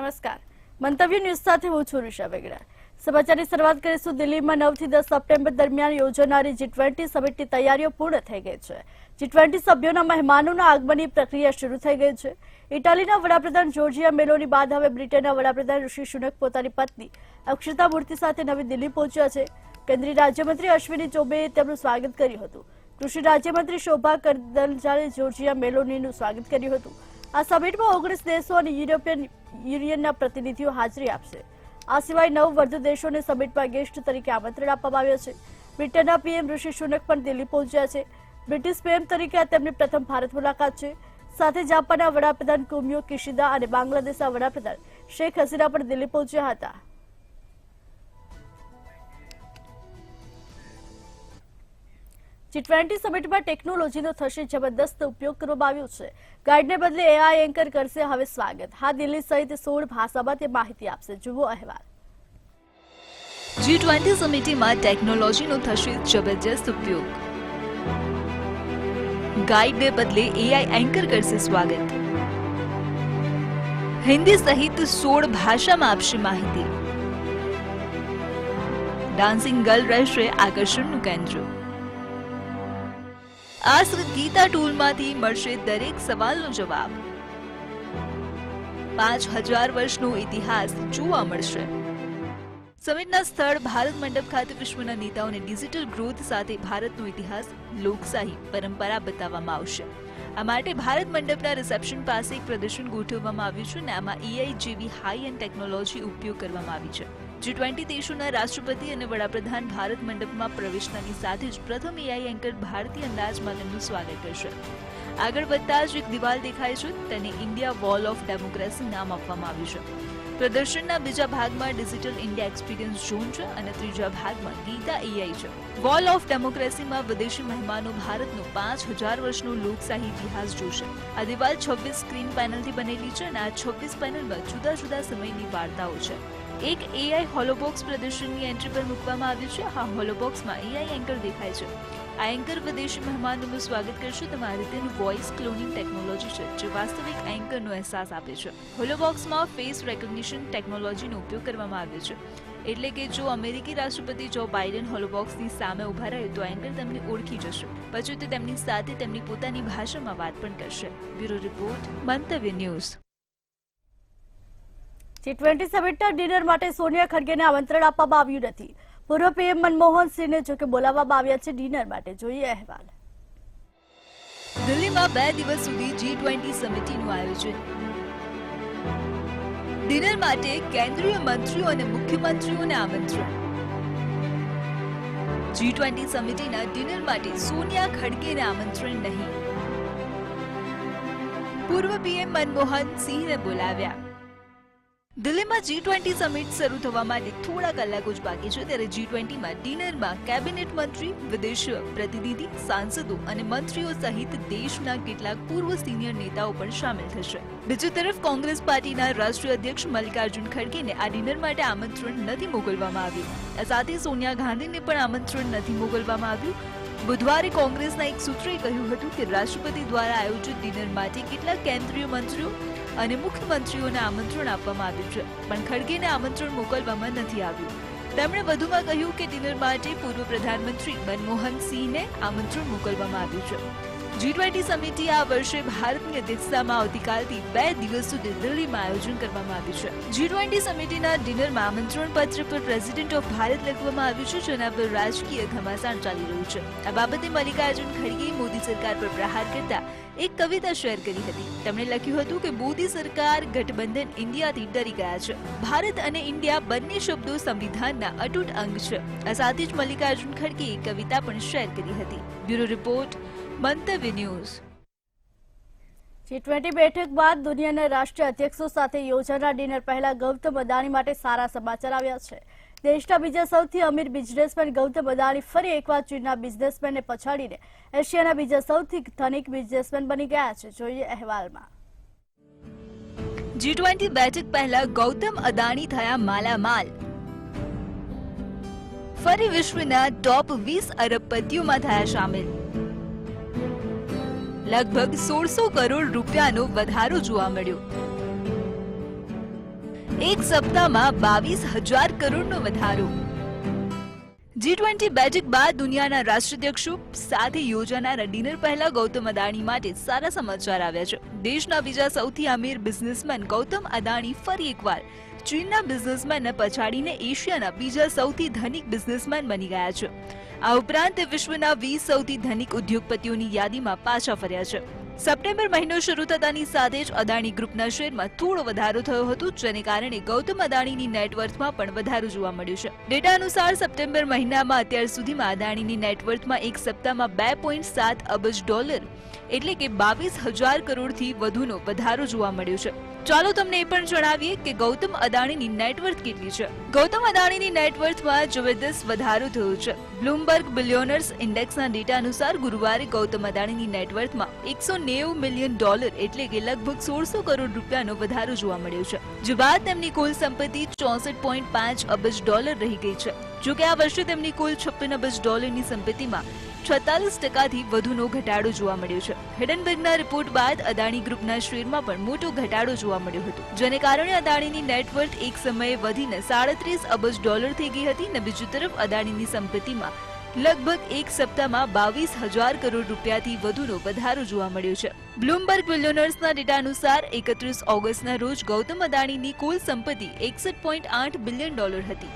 નમસ્કાર. મંતવ્ય ન્યૂઝ સાથે હું છું ઋષા વેગડા. સમાચારની શરૂઆત કરીશું. દિલ્હીમાં 9 થી 10 સપ્ટેમ્બર દરમિયાન યોજાનારી G20 સમિટની તૈયારીઓ પૂર્ણ થઈ ગઈ છે. G20 સભ્યોના મહેમાનોના આગમનની પ્રક્રિયા શરૂ થઈ ગઈ છે. ઇટાલીના વડાપ્રધાન જોર્જિયા મેલોની બાદ હવે બ્રિટનના વડાપ્રધાન ઋષિ સુનક પોતાની પત્ની અક્ષતા મૂર્તિ સાથે નવી દિલ્હી પહોંચ્યા છે. કેન્દ્રીય રાજ્યમંત્રી અશ્વિની ચૌબેએ તેમનું સ્વાગત કર્યું હતું. કૃષિ રાજ્યમંત્રી શોભા કરંદલાજે જોર્જિયા મેલોનીનું સ્વાગત કર્યું હતું. આ સમિટમાં 19 દેશો અને યુરોપિયન યુનિયનના પ્રતિનિધિઓ હાજરી આપશે. આ સિવાય 9 વર્ધ દેશોને સમિટમાં ગેસ્ટ તરીકે આમંત્રણ આપવામાં આવ્યું છે. બ્રિટનના પીએમ ઋષિ સુનક પણ દિલ્હી પહોંચ્યા છે. બ્રિટિશ પીએમ તરીકે આ તેમની પ્રથમ ભારત મુલાકાત છે. સાથે જાપાનના વડાપ્રધાન ફુમિયો કિશિદા અને બાંગ્લાદેશના વડાપ્રધાન શેખ હસીના પણ દિલ્હી પહોંચ્યા હતા. G20 સમિટમાં ટેકનોલોજીનો થશે જબરદસ્ત ઉપયોગ કરવામાં આવ્યો છે. ગાઈડને બદલે AI એન્કર કરશે હવે સ્વાગત. હા, દિલ્હી સહિત 16 ભાષામાં તે માહિતી આપશે. જુઓ અહેવાલ. G20 સમિટમાં ટેકનોલોજીનો થશે જબરજસ્ત ઉપયોગ. ગાઈડને બદલે AI એન્કર કરશે સ્વાગત. હિન્દી સહિત 16 ભાષામાં આપશે માહિતી. ડાન્સિંગ ગર્લ રહેશે આકર્ષણનું કેન્દ્ર. આસ્ક ગીતા ટૂલમાંથી મળશે દરેક સવાલનો જવાબ. 5000 વર્ષનો ઇતિહાસ જોવા મળશે. સમિટના સ્થળ ભારત મંડપ ખાતે વિશ્વના નેતાઓ અને ડિજિટલ ગ્રોથ સાથે ભારતનો ઇતિહાસ, લોકશાહી, પરંપરા બતાવવામાં આવશે. આ માટે ભારત મંડપના રિસેપ્શન પાસે એક પ્રદર્શન ગોઠવવામાં આવ્યું છે અને આમાં AI જેવી હાઈ એન્ડ ટેકનોલોજી ઉપયોગ કરવામાં આવી છે. G20 દેશોના રાષ્ટ્રપતિ અને વડાપ્રધાન ભારત મંડપમાં પ્રવેશતાની સાથે જ પ્રથમ AI એન્કર ભારતીય અંદાજમાં તેમનું સ્વાગત કરશે. આગળ વધતા જ એક દિવાલ દેખાય છે, તેને ઇન્ડિયા વોલ ઓફ ડેમોક્રેસી નામ આપવામાં આવ્યું છે. પ્રદર્શનના બીજા ભાગમાં ડિજિટલ ઇન્ડિયા એક્સપિરિયન્સ ઝોન છે અને ત્રીજા ભાગમાં ગીતા AI છે. વોલ ઓફ ડેમોક્રેસીમાં વિદેશી મહેમાનો ભારતનો 5000 વર્ષનો લોકશાહી ઇતિહાસ જોશે. આ દિવાલ 26 સ્ક્રીન પેનલથી બનેલી છે અને આ 26 પેનલમાં જુદા જુદા સમયની વાર્તાઓ છે. એક AI હોલોબોક્સ પ્રદર્શનની એન્ટ્રી પર મૂકવામાં આવ્યું છે. આ હોલોબોક્સમાં AI એન્કર દેખાય છે. આ એન્કર વિદેશી મહેમાનોનું સ્વાગત કરશે. તેમાં રીતેનું વોઇસ ક્લોનિંગ ટેકનોલોજી છે જે વાસ્તવિક એન્કરનો અહેસાસ આપે છે. હોલોબોક્સમાં ફેસ રેકોગ્નિશન ટેકનોલોજીનો ઉપયોગ કરવામાં આવ્યો છે. એટલે કે જો અમેરિકી રાષ્ટ્રપતિ જો બાઇડન હોલોબોક્સની સામે ઉભા રહે તો એન્કર તેમને ઓળખી જશે. પછી તે તેમની સાથે તેમની પોતાની ભાષામાં વાત પણ કરશે. બ્યુરો રિપોર્ટ, મંતવ્ય ન્યૂઝ. G20 સમિટના ડિનર માટે સોનિયા ખડગેને આમંત્રણ આપવામાં આવ્યું નથી. પૂર્વ પીએમ મનમોહન સિંહને જોકે બોલાવવામાં આવ્યા છે ડિનર માટે. જોઈએ અહેવાલ. દિલ્હીમાં 2 દિવસ સુધી G20 સમિટનું આયોજન. ડિનર માટે કેન્દ્રીય મંત્રીઓ અને મુખ્યમંત્રીઓને આમંત્રણ. G20 સમિટના ડિનર માટે સોનિયા ખડગેને આમંત્રણ નહીં. પૂર્વ પીએમ મનમોહન સિંહને બોલાવ્યા. દિલ્હીમાં G20 સમિટ શરૂ થવા માટે થોડા કલાકો જ બાકી છે ત્યારે G20માં ડિનરમાં કેબિનેટ મંત્રી, વિદેશ પ્રતિનિધિ, સાંસદો અને મંત્રીઓ સહિત દેશના કેટલાક પૂર્વ સિનિયર નેતાઓ પણ સામેલ થશે. બીજી તરફ કોંગ્રેસ પાર્ટીના રાષ્ટ્રીય અધ્યક્ષ મલ્લિકાર્જુન ખડગેને આ ડિનર માટે આમંત્રણ નથી મોકલવામાં આવ્યું. આ સાથે સોનિયા ગાંધીને પણ આમંત્રણ નથી મોકલવામાં આવ્યું. બુધવારે કોંગ્રેસના એક સૂત્રએ કહ્યું હતું કે રાષ્ટ્રપતિ દ્વારા આયોજિત ડિનર માટે કેટલાક કેન્દ્રીય મંત્રીઓ અને મુખ્યમંત્રીઓને આમંત્રણ આપવામાં આવ્યું છે, પણ ખડગેને આમંત્રણ મોકલવામાં નથી આવ્યું. તેમણે વધુમાં કહ્યું કે ડિનર માટે પૂર્વ પ્રધાનમંત્રી મનમોહન સિંહને આમંત્રણ મોકલવામાં આવ્યું છે. G20 સમિતિ આ વર્ષે ભારતની અધ્યક્ષતામાં આવતીકાલથી 2 દિવસ સુધી દિલ્હીમાં આયોજન કરવામાં આવ્યું છે. G20 સમિતિના ડિનરમાં આમંત્રણ પત્ર પર પ્રેસિડેન્ટ ઓફ ભારત લખવામાં આવ્યું છે, જેના પર રાજકીય ઘમાસાણ ચાલી રહ્યું છે. આ બાબતે મલ્લિકાર્જુન ખડગેએ મોદી સરકાર પર પ્રહાર કરતા એક કવિતા શેર કરી હતી. તેમણે લખ્યું હતું કે મોદી સરકાર ગઠબંધન ઇન્ડિયાથી ડરી ગયા છે. ભારત અને ઇન્ડિયા બંને શબ્દો સંવિધાનના અતૂટ અંગ છે. આ સાથે જ મલ્લિકાર્જુન ખડગેએ કવિતા પણ શેર કરી હતી. બ્યુરો રિપોર્ટ, મંતવ્ય ન્યૂઝ. G20 બેઠક બાદ દુનિયાના રાષ્ટ્રીય અધ્યક્ષો સાથે યોજાનાર ડિનર પહેલા ગૌતમ અદાણી માટે સારા સમાચાર આવ્યા છે. દેશના બીજા સૌથી અમીર બિઝનેસમેન ગૌતમ અદાણી ફરી એકવાર ચીનના બિઝનેસમેનને પછાડીને એશિયાના બીજા સૌથી ધનિક બિઝનેસમેન બની ગયા છે. જોઈએ અહેવાલમાં. G20 બેઠક પહેલા ગૌતમ અદાણી થયા માલામાલ. ફરી વિશ્વના ટોપ 20 અરબપતિઓમાં થયા સામેલ. લગભગ 1600 કરોડ રૂપિયાનો વધારો જોવા મળ્યો. એક સપ્તાહમાં 22,000 કરોડનો વધારો. G20 બેઠક બાદ દુનિયાના રાષ્ટ્રાધ્યક્ષો સાથે યોજાનારા ડિનર પહેલા ગૌતમ અદાણી માટે સારા સમાચાર આવ્યા છે. દેશના બીજા સૌથી અમીર બિઝનેસમેન ગૌતમ અદાણી ફરી એકવાર ચીનના બિઝનેસમેનને પછાડીને એશિયાના બીજા સૌથી ધનિક બિઝનેસમેન બની ગયા છે. આ ઉપરાંત તે વિશ્વના 20 સૌથી ધનિક ઉદ્યોગપતિઓની યાદીમાં પાછા ફર્યા છે. સપ્ટેમ્બર મહિનો શરૂ થતાની સાથે જ અદાણી ગ્રુપના શેરમાં થોડો વધારો થયો હતો, જેને કારણે ગૌતમ અદાણીની નેટવર્થમાં પણ વધારો જોવા મળ્યો છે. ડેટા અનુસાર સપ્ટેમ્બર મહિનામાં અત્યાર સુધીમાં અદાણીની નેટવર્થમાં એક સપ્તાહમાં $2.7 અબજ એટલે કે 22,000 કરોડથી વધુનો વધારો જોવા મળ્યો છે. ચાલો તમને એ પણ જણાવીએ કે ગૌતમ અદાણીની નેટવર્થ કેટલી છે. ગૌતમ અદાણીની નેટવર્થમાં જબરદસ્ત વધારો થયો છે. બ્લૂમબર્ગ બિલિયોનર્સ ઇન્ડેક્સના ડેટા અનુસાર ગુરુવારે ગૌતમ અદાણીની નેટવર્થમાં $190 મિલિયન એટલે કે લગભગ 1600 કરોડ રૂપિયાનો વધારો જોવા મળ્યો છે. જે બાદ તેમની કુલ સંપત્તિ $64.5 અબજ રહી ગઈ છે. જોકે આ વર્ષે તેમની કુલ $56 અબજ ની સંપત્તિમાં 46% વધુનો ઘટાડો જોવા મળ્યો છે. હિડનબર્ગના રિપોર્ટ બાદ અદાણી ગ્રુપના શેરમાં પણ મોટો ઘટાડો જોવા મળ્યો હતો, જેને કારણે અદાણીની નેટવર્થ એક સમયે વધીને $37 અબજ થઈ ગઈ હતી અને બીજી તરફ અદાણીની સંપત્તિમાં લગભગ એક સપ્તાહમાં 22,000 કરોડ રૂપિયાથી વધુનો વધારો જોવા મળ્યો છે. બ્લૂમબર્ગ બિલિયોનર્સના ડેટા અનુસાર 31 ઓગસ્ટના રોજ ગૌતમ અદાણીની કુલ સંપત્તિ $61.8 બિલિયન હતી,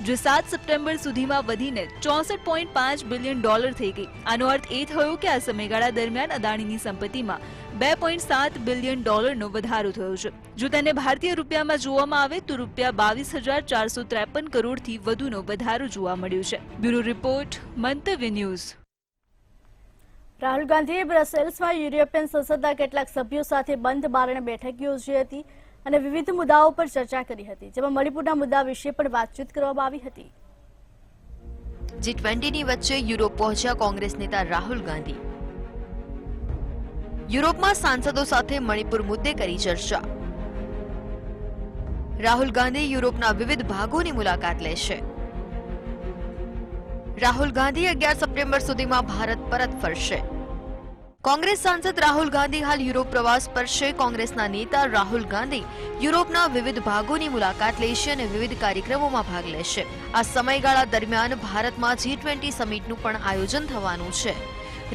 જે 7 સપ્ટેમ્બર સુધીમાં વધીને $64.5 બિલિયન થઈ ગઈ. આનો અર્થ એ થયો કે આ સમયગાળા દરમિયાન અદાણીની સંપત્તિમાં $2.7 બિલિયન નો વધારો થયો છે. જો તેને ભારતીય રૂપિયામાં જોવામાં આવે તો ₹22,453 કરોડથી વધુનો વધારો જોવા મળ્યો છે. બ્યુરો રિપોર્ટ, મંતવ્ય ન્યૂઝ. રાહુલ ગાંધીએ બ્રસેલ્સમાં યુરોપિયન સંસદના કેટલાક સભ્યો સાથે બંધ બારણે બેઠક યોજી હતી અને વિવિધ મુદ્દાઓ પર ચર્ચા કરી હતી, જેમાં મણિપુરના મુદ્દા વિશે પણ વાતચીત કરવામાં આવી હતી. G20ની વચ્ચે યુરોપ પહોંચ્યા કોંગ્રેસ નેતા રાહુલ ગાંધી. યુરોપમાં સાંસદો સાથે મણિપુર મુદ્દે કરી ચર્ચા. રાહુલ ગાંધી યુરોપના વિવિધ ભાગોની મુલાકાત લેશે. રાહુલ ગાંધી 11 સપ્ટેમ્બર સુધીમાં ભારત પરત ફરશે. કોંગ્રેસ સાંસદ રાહુલ ગાંધી હાલ યુરોપ પ્રવાસ પર છે. કોંગ્રેસના નેતા રાહુલ ગાંધી યુરોપના વિવિધ ભાગોની મુલાકાત લેશે અને વિવિધ કાર્યક્રમોમાં ભાગ લેશે. આ સમયગાળા દરમિયાન ભારતમાં G20 સમિટનું પણ આયોજન થવાનું છે.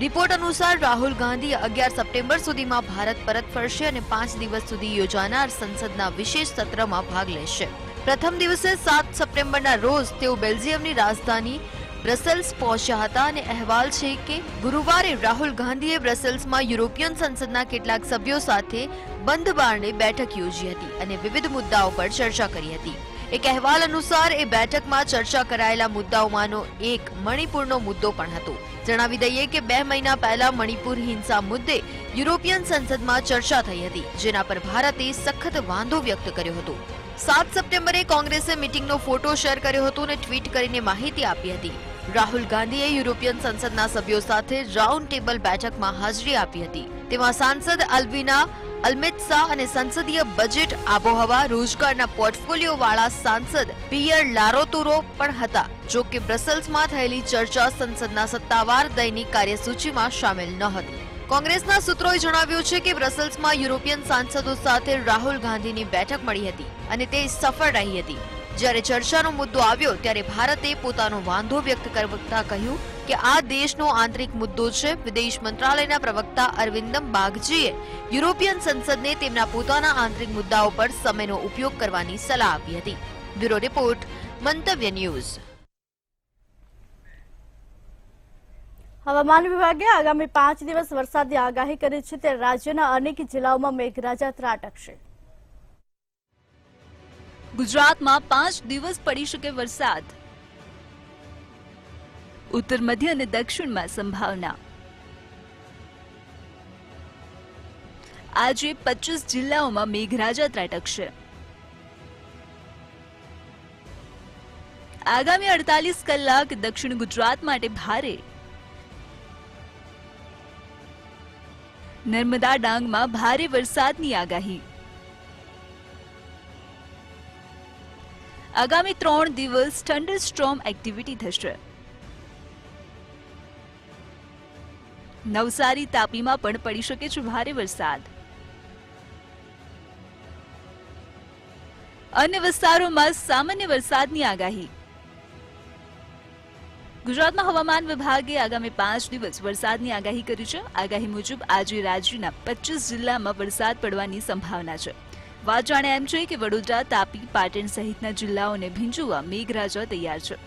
રિપોર્ટ અનુસાર રાહુલ ગાંધી 11 સપ્ટેમ્બર સુધીમાં ભારત પરત ફરશે અને 5 દિવસ સુધી યોજાનાર સંસદના વિશેષ સત્રમાં ભાગ લેશે. પ્રથમ દિવસે 7 સપ્ટેમ્બરના રોજ તેઓ બેલ્જિયમની રાજધાની બ્રસેલ્સ પહોંચ્યા હતા અને અહેવાલ છે કે ગુરુવારે રાહુલ ગાંધીએ બ્રસેલ્સમાં યુરોપિયન સંસદના કેટલાક સભ્યો સાથે બંધ બારણે બેઠક યોજી હતી અને વિવિધ મુદ્દાઓ પર ચર્ચા કરી હતી. એક અહેવાલ અનુસાર એ બેઠકમાં ચર્ચા કરાયેલા મુદ્દાઓમાંનો એક મણિપુરનો મુદ્દો પણ હતો. જણાવી દઈએ કે 2 મહિના પહેલા મણિપુર હિંસા મુદ્દે યુરોપિયન સંસદમાં ચર્ચા થઈ હતી, જેના પર ભારતે સખત વાંધો વ્યક્ત કર્યો હતો. 7 સપ્ટેમ્બરે કોંગ્રેસે મીટિંગનો ફોટો શેર કર્યો હતો અને ટ્વીટ કરીને માહિતી આપી હતી. રાહુલ ગાંધીએ યુરોપિયન સંસદના સભ્યો સાથે રાઉન્ડ ટેબલ બેઠકમાં હાજરી આપી હતી. તેમાં સાંસદ અલ્વિના અલ્મેત્સા અને સંસદીય બજેટ, આબોહવા, રોજગારના પોર્ટફોલિયો વાળા સાંસદ પિયર લારોતુરો પણ હતા. જો કે બ્રસેલ્સમાં થયેલી ચર્ચા સંસદના સત્તાવાર દૈનિક કાર્યસૂચિમાં સામેલ ન હતી. કોંગ્રેસના સૂત્રોએ જણાવ્યું છે કે બ્રસેલ્સમાં યુરોપિયન સાંસદો સાથે રાહુલ ગાંધીની બેઠક મળી હતી અને તે સફળ રહી હતી. જ્યારે ચર્ચાનો મુદ્દો આવ્યો ત્યારે ભારતે પોતાનો વાંધો વ્યક્ત કરતા કહ્યું કે આ દેશનો આંતરિક મુદ્દો છે. વિદેશ મંત્રાલયના પ્રવક્તા અરવિંદમ બાગચીએ યુરોપિયન સંસદને તેમના પોતાના આંતરિક મુદ્દાઓ પર સમયનો ઉપયોગ કરવાની સલાહ આપી હતી. બ્યુરો રિપોર્ટ, મંતવ્ય ન્યૂઝ. હવામાન વિભાગે આગામી 5 દિવસ વરસાદની આગાહી કરી છે, ત્યારે રાજ્યના અનેક જિલ્લાઓમાં મેઘરાજા ત્રાટકશે. ગુજરાતમાં 5 દિવસ પડી શકે વરસાદ. ઉત્તર મધ્ય અને દક્ષિણમાં સંભાવના. આજે 25 જિલ્લાઓમાં મેઘરાજા ત્રાટકશે. આગામી 48 કલાક દક્ષિણ ગુજરાત માટે ભારે. નર્મદા ડાંગમાં ભારે વરસાદની આગાહી. આગામી 3 દિવસ થંડરસ્ટોર્મ એક્ટિવિટી થશે. નવસારી, તાપીમાં પણ પડી શકે છે ભારે વરસાદ. અન્ય વિસ્તારોમાં સામાન્ય વરસાદની આગાહી. ગુજરાતમાં હવામાન વિભાગે આગામી 5 દિવસ વરસાદની આગાહી કરી છે. આગાહી મુજબ આજે રાજ્યના 25 જિલ્લામાં વરસાદ પડવાની સંભાવના છે. વાત જાણે એમ છે કે વડોદરા, તાપી, પાટણ સહિતના જિલ્લાઓને ભીંજવવા મેઘરાજા તૈયાર છે.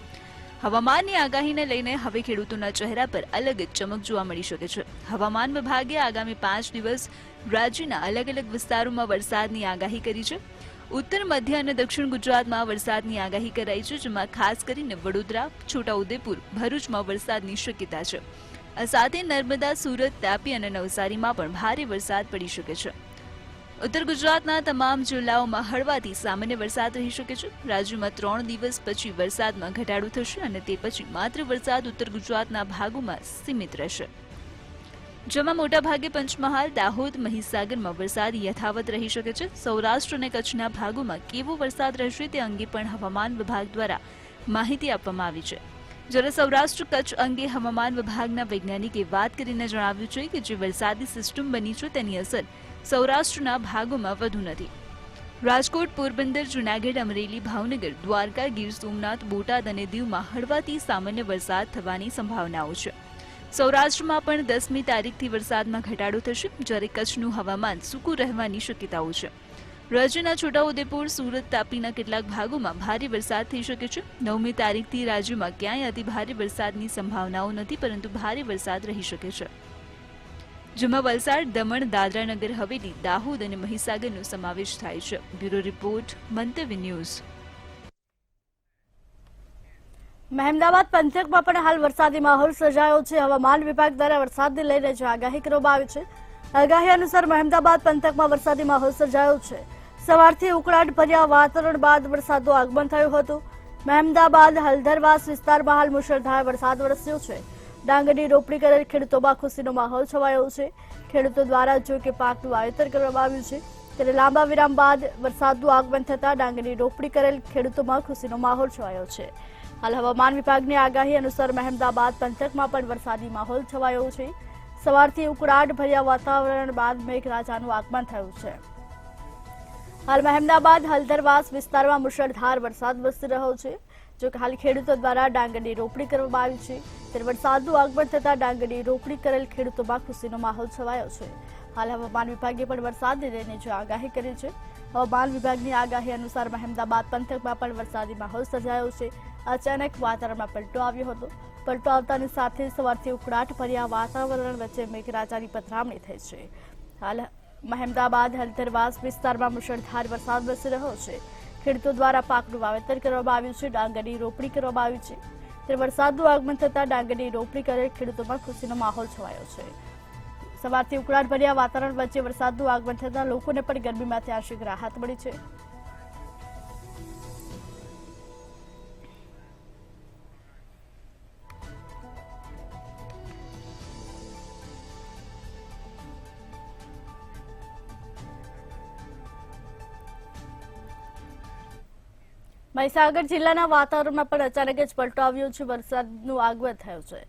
હવામાનની આગાહીને લઈને હવે ખેડૂતોના ચહેરા પર અલગ જ ચમક જોવા મળી શકે છે. હવામાન વિભાગે આગામી 5 દિવસ રાજ્યના અલગ અલગ વિસ્તારોમાં વરસાદની આગાહી કરી છે. ઉત્તર, મધ્ય અને દક્ષિણ ગુજરાતમાં વરસાદની આગાહી કરાઈ છે, જેમાં ખાસ કરીને વડોદરા, છોટાઉદેપુર, ભરૂચમાં વરસાદની શક્યતા છે. આ સાથે નર્મદા, સુરત, તાપી અને નવસારીમાં પણ ભારે વરસાદ પડી શકે છે. ઉત્તર ગુજરાતના તમામ જિલ્લાઓમાં હળવાથી સામાન્ય વરસાદ રહી શકે છે. રાજ્યમાં 3 દિવસ પછી વરસાદમાં ઘટાડો થશે અને તે પછી માત્ર વરસાદ ઉત્તર ગુજરાતના ભાગોમાં સીમિત રહેશે, જેમાં મોટાભાગે પંચમહાલ, દાહોદ, મહીસાગરમાં વરસાદ યથાવત રહી શકે છે. સૌરાષ્ટ્ર અને કચ્છના ભાગોમાં કેવો વરસાદ રહેશે તે અંગે પણ હવામાન વિભાગ દ્વારા માહિતી આપવામાં આવી છે. જ્યારે સૌરાષ્ટ્ર કચ્છ અંગે હવામાન વિભાગના વૈજ્ઞાનિકે વાત કરીને જણાવ્યું છે કે જે વરસાદી સિસ્ટમ બની છે તેની અસર સૌરાષ્ટ્રના ભાગોમાં વધુ નથી. રાજકોટ, પોરબંદર, જૂનાગઢ, અમરેલી, ભાવનગર, દ્વારકા, ગીર સોમનાથ, બોટાદ અને દીવમાં હળવાથી સામાન્ય વરસાદ થવાની સંભાવનાઓ છે. સૌરાષ્ટ્રમાં પણ 10મી તારીખથી વરસાદમાં ઘટાડો થશે, જ્યારે કચ્છનું હવામાન સૂકું રહેવાની શક્યતાઓ છે. રાજ્યના છોટાઉદેપુર, સુરત, તાપીના કેટલાક ભાગોમાં ભારે વરસાદ થઈ શકે છે. 9મી તારીખથી રાજ્યમાં ક્યાંય અતિ ભારે વરસાદની સંભાવનાઓ નથી, પરંતુ ભારે વરસાદ રહી શકે છે, જેમાં વલસાડ, દમણ, દાદરા નગર હવેલી, દાહોદ અને મહીસાગરનો સમાવેશ થાય છે. બ્યુરો રિપોર્ટ, મંતવ્ય ન્યૂઝ. મહેમદાબાદ પંથકમાં પણ હાલ વરસાદી માહોલ સર્જાયો છે. હવામાન વિભાગ દ્વારા વરસાદને લઈને જે આગાહી કરવામાં આવી છે, આગાહી અનુસાર મહેમદાબાદ પંથકમાં વરસાદી માહોલ સર્જાયો છે. સવારથી ઉકળાટ ભર્યા વાતાવરણ બાદ વરસાદનું આગમન થયું હતું. મહેમદાબાદ હલધરવાસ વિસ્તારમાં હાલ મુશળધાર વરસાદ વરસ્યો છે. ડાંગરની રોપણી કરેલ ખેડૂતોમાં ખુશીનો માહોલ છવાયો છે. ખેડૂતો દ્વારા જો કે પાકનું વાવેતર કરવામાં આવ્યું છે, ત્યારે લાંબા વિરામ બાદ વરસાદનું આગમન થતા ડાંગરની રોપણી કરેલ ખેડૂતોમાં ખુશીનો માહોલ છવાયો છે. હાલ હવામાન વિભાગની આગાહી અનુસાર મહેમદાબાદ પંથકમાં પણ વરસાદી માહોલ છવાયો છે. સવારથી ઉકળાટ ભર્યા વાતાવરણ બાદ મેઘરાજાનું આગમન થયું છે. હાલ મહેમદાબાદ હલધરવાસ વિસ્તારમાં મુશળધાર વરસાદ વરસી રહ્યો છે. જો કે હાલ ખેડૂતો દ્વારા ડાંગરની રોપણી કરવામાં આવી છે, ત્યારે વરસાદનું આગમન થતા ડાંગરની રોપણી કરેલ ખેડૂતોમાં ખુશીનો માહોલ છવાયો છે. હાલ હવામાન વિભાગે પણ વરસાદને લઈને જે આગાહી કરી છે, હવામાન વિભાગની આગાહી અનુસાર મહેમદાબાદ પંથકમાં પણ વરસાદી માહોલ સર્જાયો છે. અચાનક વાતાવરણમાં પલટો આવ્યો હતો. પલટો આવતાની સાથે સવારથી ઉકળાટ ભર્યા વાતાવરણ વચ્ચે મેઘરાજાની પધરામણી થઈ છે. હાલ મહેમદાબાદ હલધરવાસ વિસ્તારમાં મુશળધાર વરસાદ વરસી રહ્યો છે. ખેડૂતો દ્વારા પાકનું વાવેતર કરવામાં આવ્યું છે, ડાંગરની રોપણી કરવામાં આવી છે. ત્યારે વરસાદનું આગમન થતાં ડાંગરની રોપણી કરેલ ખેડૂતોમાં ખુશીનો માહોલ છવાયો છે. સવારથી ઉકળાટ ભર્યા વાતાવરણ વચ્ચે વરસાદનું આગમન થતાં લોકોને પણ ગરમીમાંથી આંશિક રાહત મળી છે. મહીસાગર જિલ્લાના વાતાવરણમાં પણ અચાનક જ પલટો આવ્યો છે. વરસાદનું આગમન થયું છે.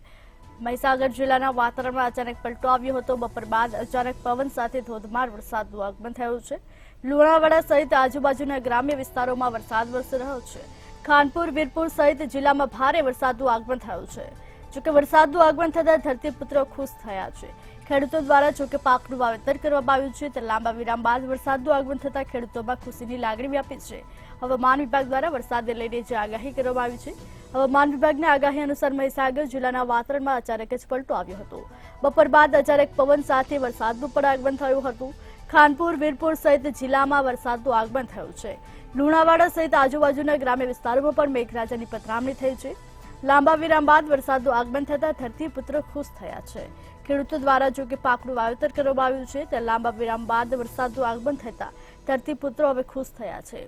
મહીસાગર જિલ્લાના વાતાવરણમાં અચાનક પલટો આવ્યો હતો. બપોર બાદ અચાનક પવન સાથે ધોધમાર વરસાદનું આગમન થયું છે. લુણાવાડા સહિત આજુબાજુના ગ્રામ્ય વિસ્તારોમાં વરસાદ વરસી રહ્યો છે. ખાનપુર, વીરપુર સહિત જિલ્લામાં ભારે વરસાદનું આગમન થયું છે. જોકે વરસાદનું આગમન થતાં ધરતીપુત્રો ખુશ થયા છે. ખેડૂતો દ્વારા જોકે પાકનું વાવેતર કરવામાં આવ્યું છે, ત્યારે લાંબા વિરામ બાદ વરસાદનું આગમન થતાં ખેડૂતોમાં ખુશીની લાગણી વ્યાપી છે. હવામાન વિભાગ દ્વારા વરસાદને લઈને જે આગાહી કરવામાં આવી છે, હવામાન વિભાગની આગાહી અનુસાર મહીસાગર જિલ્લાના વાતાવરણમાં અચાનક જ પલટો આવ્યો હતો. બપોર બાદ અચાનક પવન સાથે વરસાદનું પણ આગમન થયું હતું. ખાનપુર, વીરપુર સહિત જિલ્લામાં વરસાદનું આગમન થયું છે. લુણાવાડા સહિત આજુબાજુના ગ્રામ્ય વિસ્તારોમાં પણ મેઘરાજાની પધરામણી થઈ છે. લાંબા વિરામ બાદ વરસાદનું આગમન થતાં ધરતીપુત્રો ખુશ થયા છે. ખેડૂતો દ્વારા જો કે પાકનું વાવેતર કરવામાં આવ્યું છે, ત્યારે લાંબા વિરામ બાદ વરસાદનું આગમન થતાં ધરતીપુત્રો હવે ખુશ થયા છે.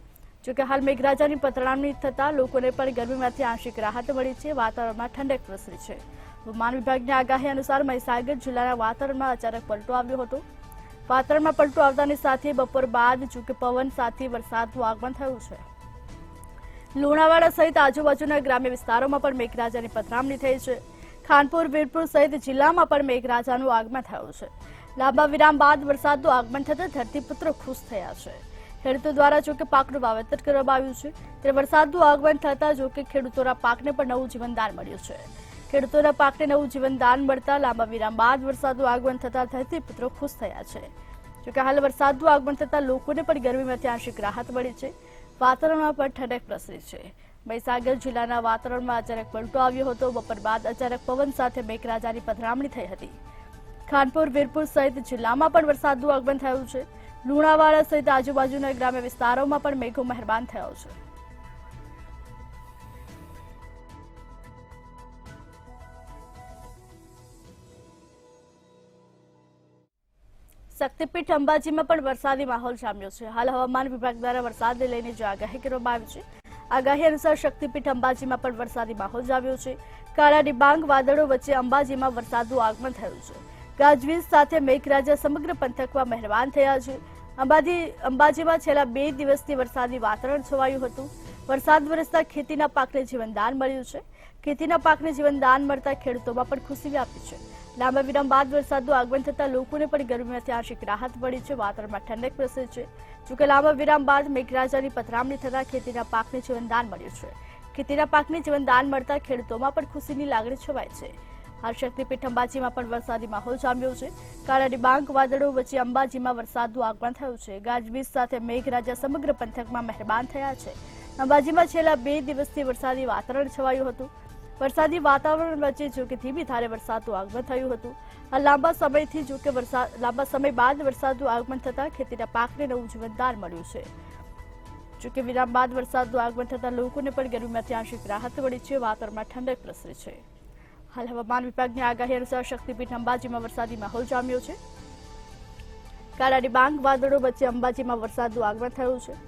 જોકે હાલ મેઘરાજાની પધરામણી થતાં લોકોને પણ ગરમીમાંથી આંશિક રાહત મળી છે. વાતાવરણમાં ઠંડક પ્રસરી છે. હવામાન વિભાગની આગાહી અનુસાર મહીસાગર જિલ્લાના વાતાવરણમાં અચાનક પલટો આવ્યો હતો. વાતાવરણમાં પલટો આવતાની સાથે બપોર બાદ જોકે પવન સાથે વરસાદનું આગમન થયું છે. લુણાવાડા સહિત આજુબાજુના ગ્રામ્ય વિસ્તારોમાં પણ મેઘરાજાની પધરામણી થઈ છે. ખાનપુર, વીરપુર સહિત જિલ્લામાં પણ મેઘરાજાનું આગમન થયું છે. લાંબા વિરામ બાદ વરસાદનું આગમન થતાં ધરતીપુત્રો ખુશ થયા છે. ખેડૂતો દ્વારા જો કે પાકનું વાવેતર કરવામાં આવ્યું છે ત્યારે વરસાદનું આગમન થતા જો કે ખેડૂતોના પાકને પણ નવું જીવનદાન મળ્યું છે। ખેડૂતોના પાકને નવું જીવનદાન મળતા લાંબા વિરામ બાદ વરસાદનું આગમન થતા ધરતીપુત્રો ખુશ થયા છે। જોકે હાલ વરસાદનું આગમન થતા લોકોને પણ ગરમીમાંથી આંશિક રાહત મળી છે। વાતાવરણમાં પણ ઠંડક પ્રસરી છે। મહીસાગર જિલ્લાના વાતાવરણમાં અચાનક પલટો આવ્યો હતો। બપોર બાદ અચાનક પવન સાથે મેઘરાજાની પધરામણી થઈ હતી। ખાનપુર વીરપુર સહિત જિલ્લામાં પણ વરસાદનું આગમન થયું છે। લુણાવાડા સહિત આજુબાજુના ગ્રામ્ય વિસ્તારોમાં પણ મેઘો મહેરબાન થયો છે। શક્તિપીઠ અંબાજીમાં પણ વરસાદી માહોલ જામ્યો છે। હાલ હવામાન વિભાગ દ્વારા વરસાદને લઈને જે આગાહી કરવામાં આવી છે આગાહી અનુસાર શક્તિપીઠ અંબાજીમાં પણ વરસાદી માહોલ જામ્યો છે। કાળા ડિબાંગ વાદળો વચ્ચે અંબાજીમાં વરસાદનું આગમન થયું છે। ગાજવીજ સાથે મેઘરાજા સમગ્ર પંથકમાં મહેરબાન થયા છે। અંબાજીમાં છેલ્લા 2 દિવસથી વરસાદી વાતાવરણ છવાયું હતું। વરસાદ વરસતા ખેતીના પાકને જીવનદાન મળ્યું છે। ખેતીના પાકને જીવનદાન મળતા ખેડૂતોમાં પણ ખુશી વ્યાપી છે। લાંબા વિરામ બાદ વરસાદનું આગમન થતા લોકોને પણ ગરમીમાંથી આંશિક રાહત મળી છે। વાતાવરણમાં ઠંડક પ્રસરી છે। જોકે લાંબા વિરામ બાદ મેઘરાજાની પધરામણી થતા ખેતીના પાકને જીવનદાન મળ્યું છે। ખેતીના પાકને જીવનદાન મળતા ખેડૂતોમાં પણ ખુશીની લાગણી છવાય છે। હાલ શક્તિપીઠ અંબાજીમાં પણ વરસાદી માહોલ જામ્યો છે। કાળા ડિબાંગ વાદળો વચ્ચે અંબાજીમાં વરસાદનું આગમન થયું છે। ગાજવીજ સાથે મેઘરાજા સમગ્ર પંથકમાં મહેરબાન થયા છે। અંબાજીમાં છેલ્લા 2 દિવસથી વરસાદી વાતાવરણ છવાયું હતું। વરસાદી વાતાવરણ વચ્ચે જો કે ધીમી ધારે વરસાદનું આગમન થયું હતું। આ લાંબા સમય બાદ વરસાદનું આગમન થતા ખેતીના પાકને નવું જીવનદાન મળ્યું છે। જો કે વિરામ બાદ વરસાદનું આગમન થતા લોકોને પણ ગરમીમાંથી આંશિક રાહત મળી છે। વાતાવરણમાં ઠંડક પ્રસરી છે। હાલ હવામાન વિભાગની આગાહી અનુસાર શક્તિપીઠ અંબાજીમાં વરસાદી માહોલ જામ્યો છે। કાળા ડિબાંગ વાદળો વચ્ચે અંબાજીમાં વરસાદનું આગમન થયું છે।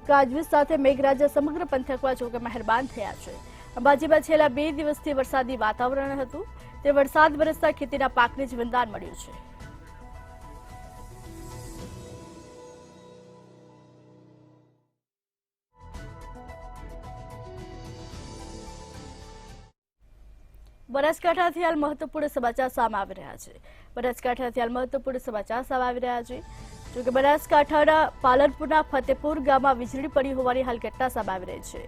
ગાજવીજ સાથે મેઘરાજા સમગ્ર પંથકમાં જો કે મહેરબાન થયા છે। અંબાજીમાં છેલ્લા 2 દિવસથી વરસાદી વાતાવરણ હતું તે વરસાદ વરસતા ખેતીના પાકને જીવનદાન મળ્યું છે। બનાસકાંઠાથી હાલ મહત્વપૂર્ણ સમાચાર સામે આવી રહ્યા છે। બનાસકાંઠાથી હાલ મહત્વપૂર્ણ સમાચાર સામે આવી રહ્યા છે। જોકે બનાસકાંઠાના પાલનપુરના ફતેપુર ગામમાં વીજળી પડી હોવાની હાલ ઘટના સામે આવી રહી છે।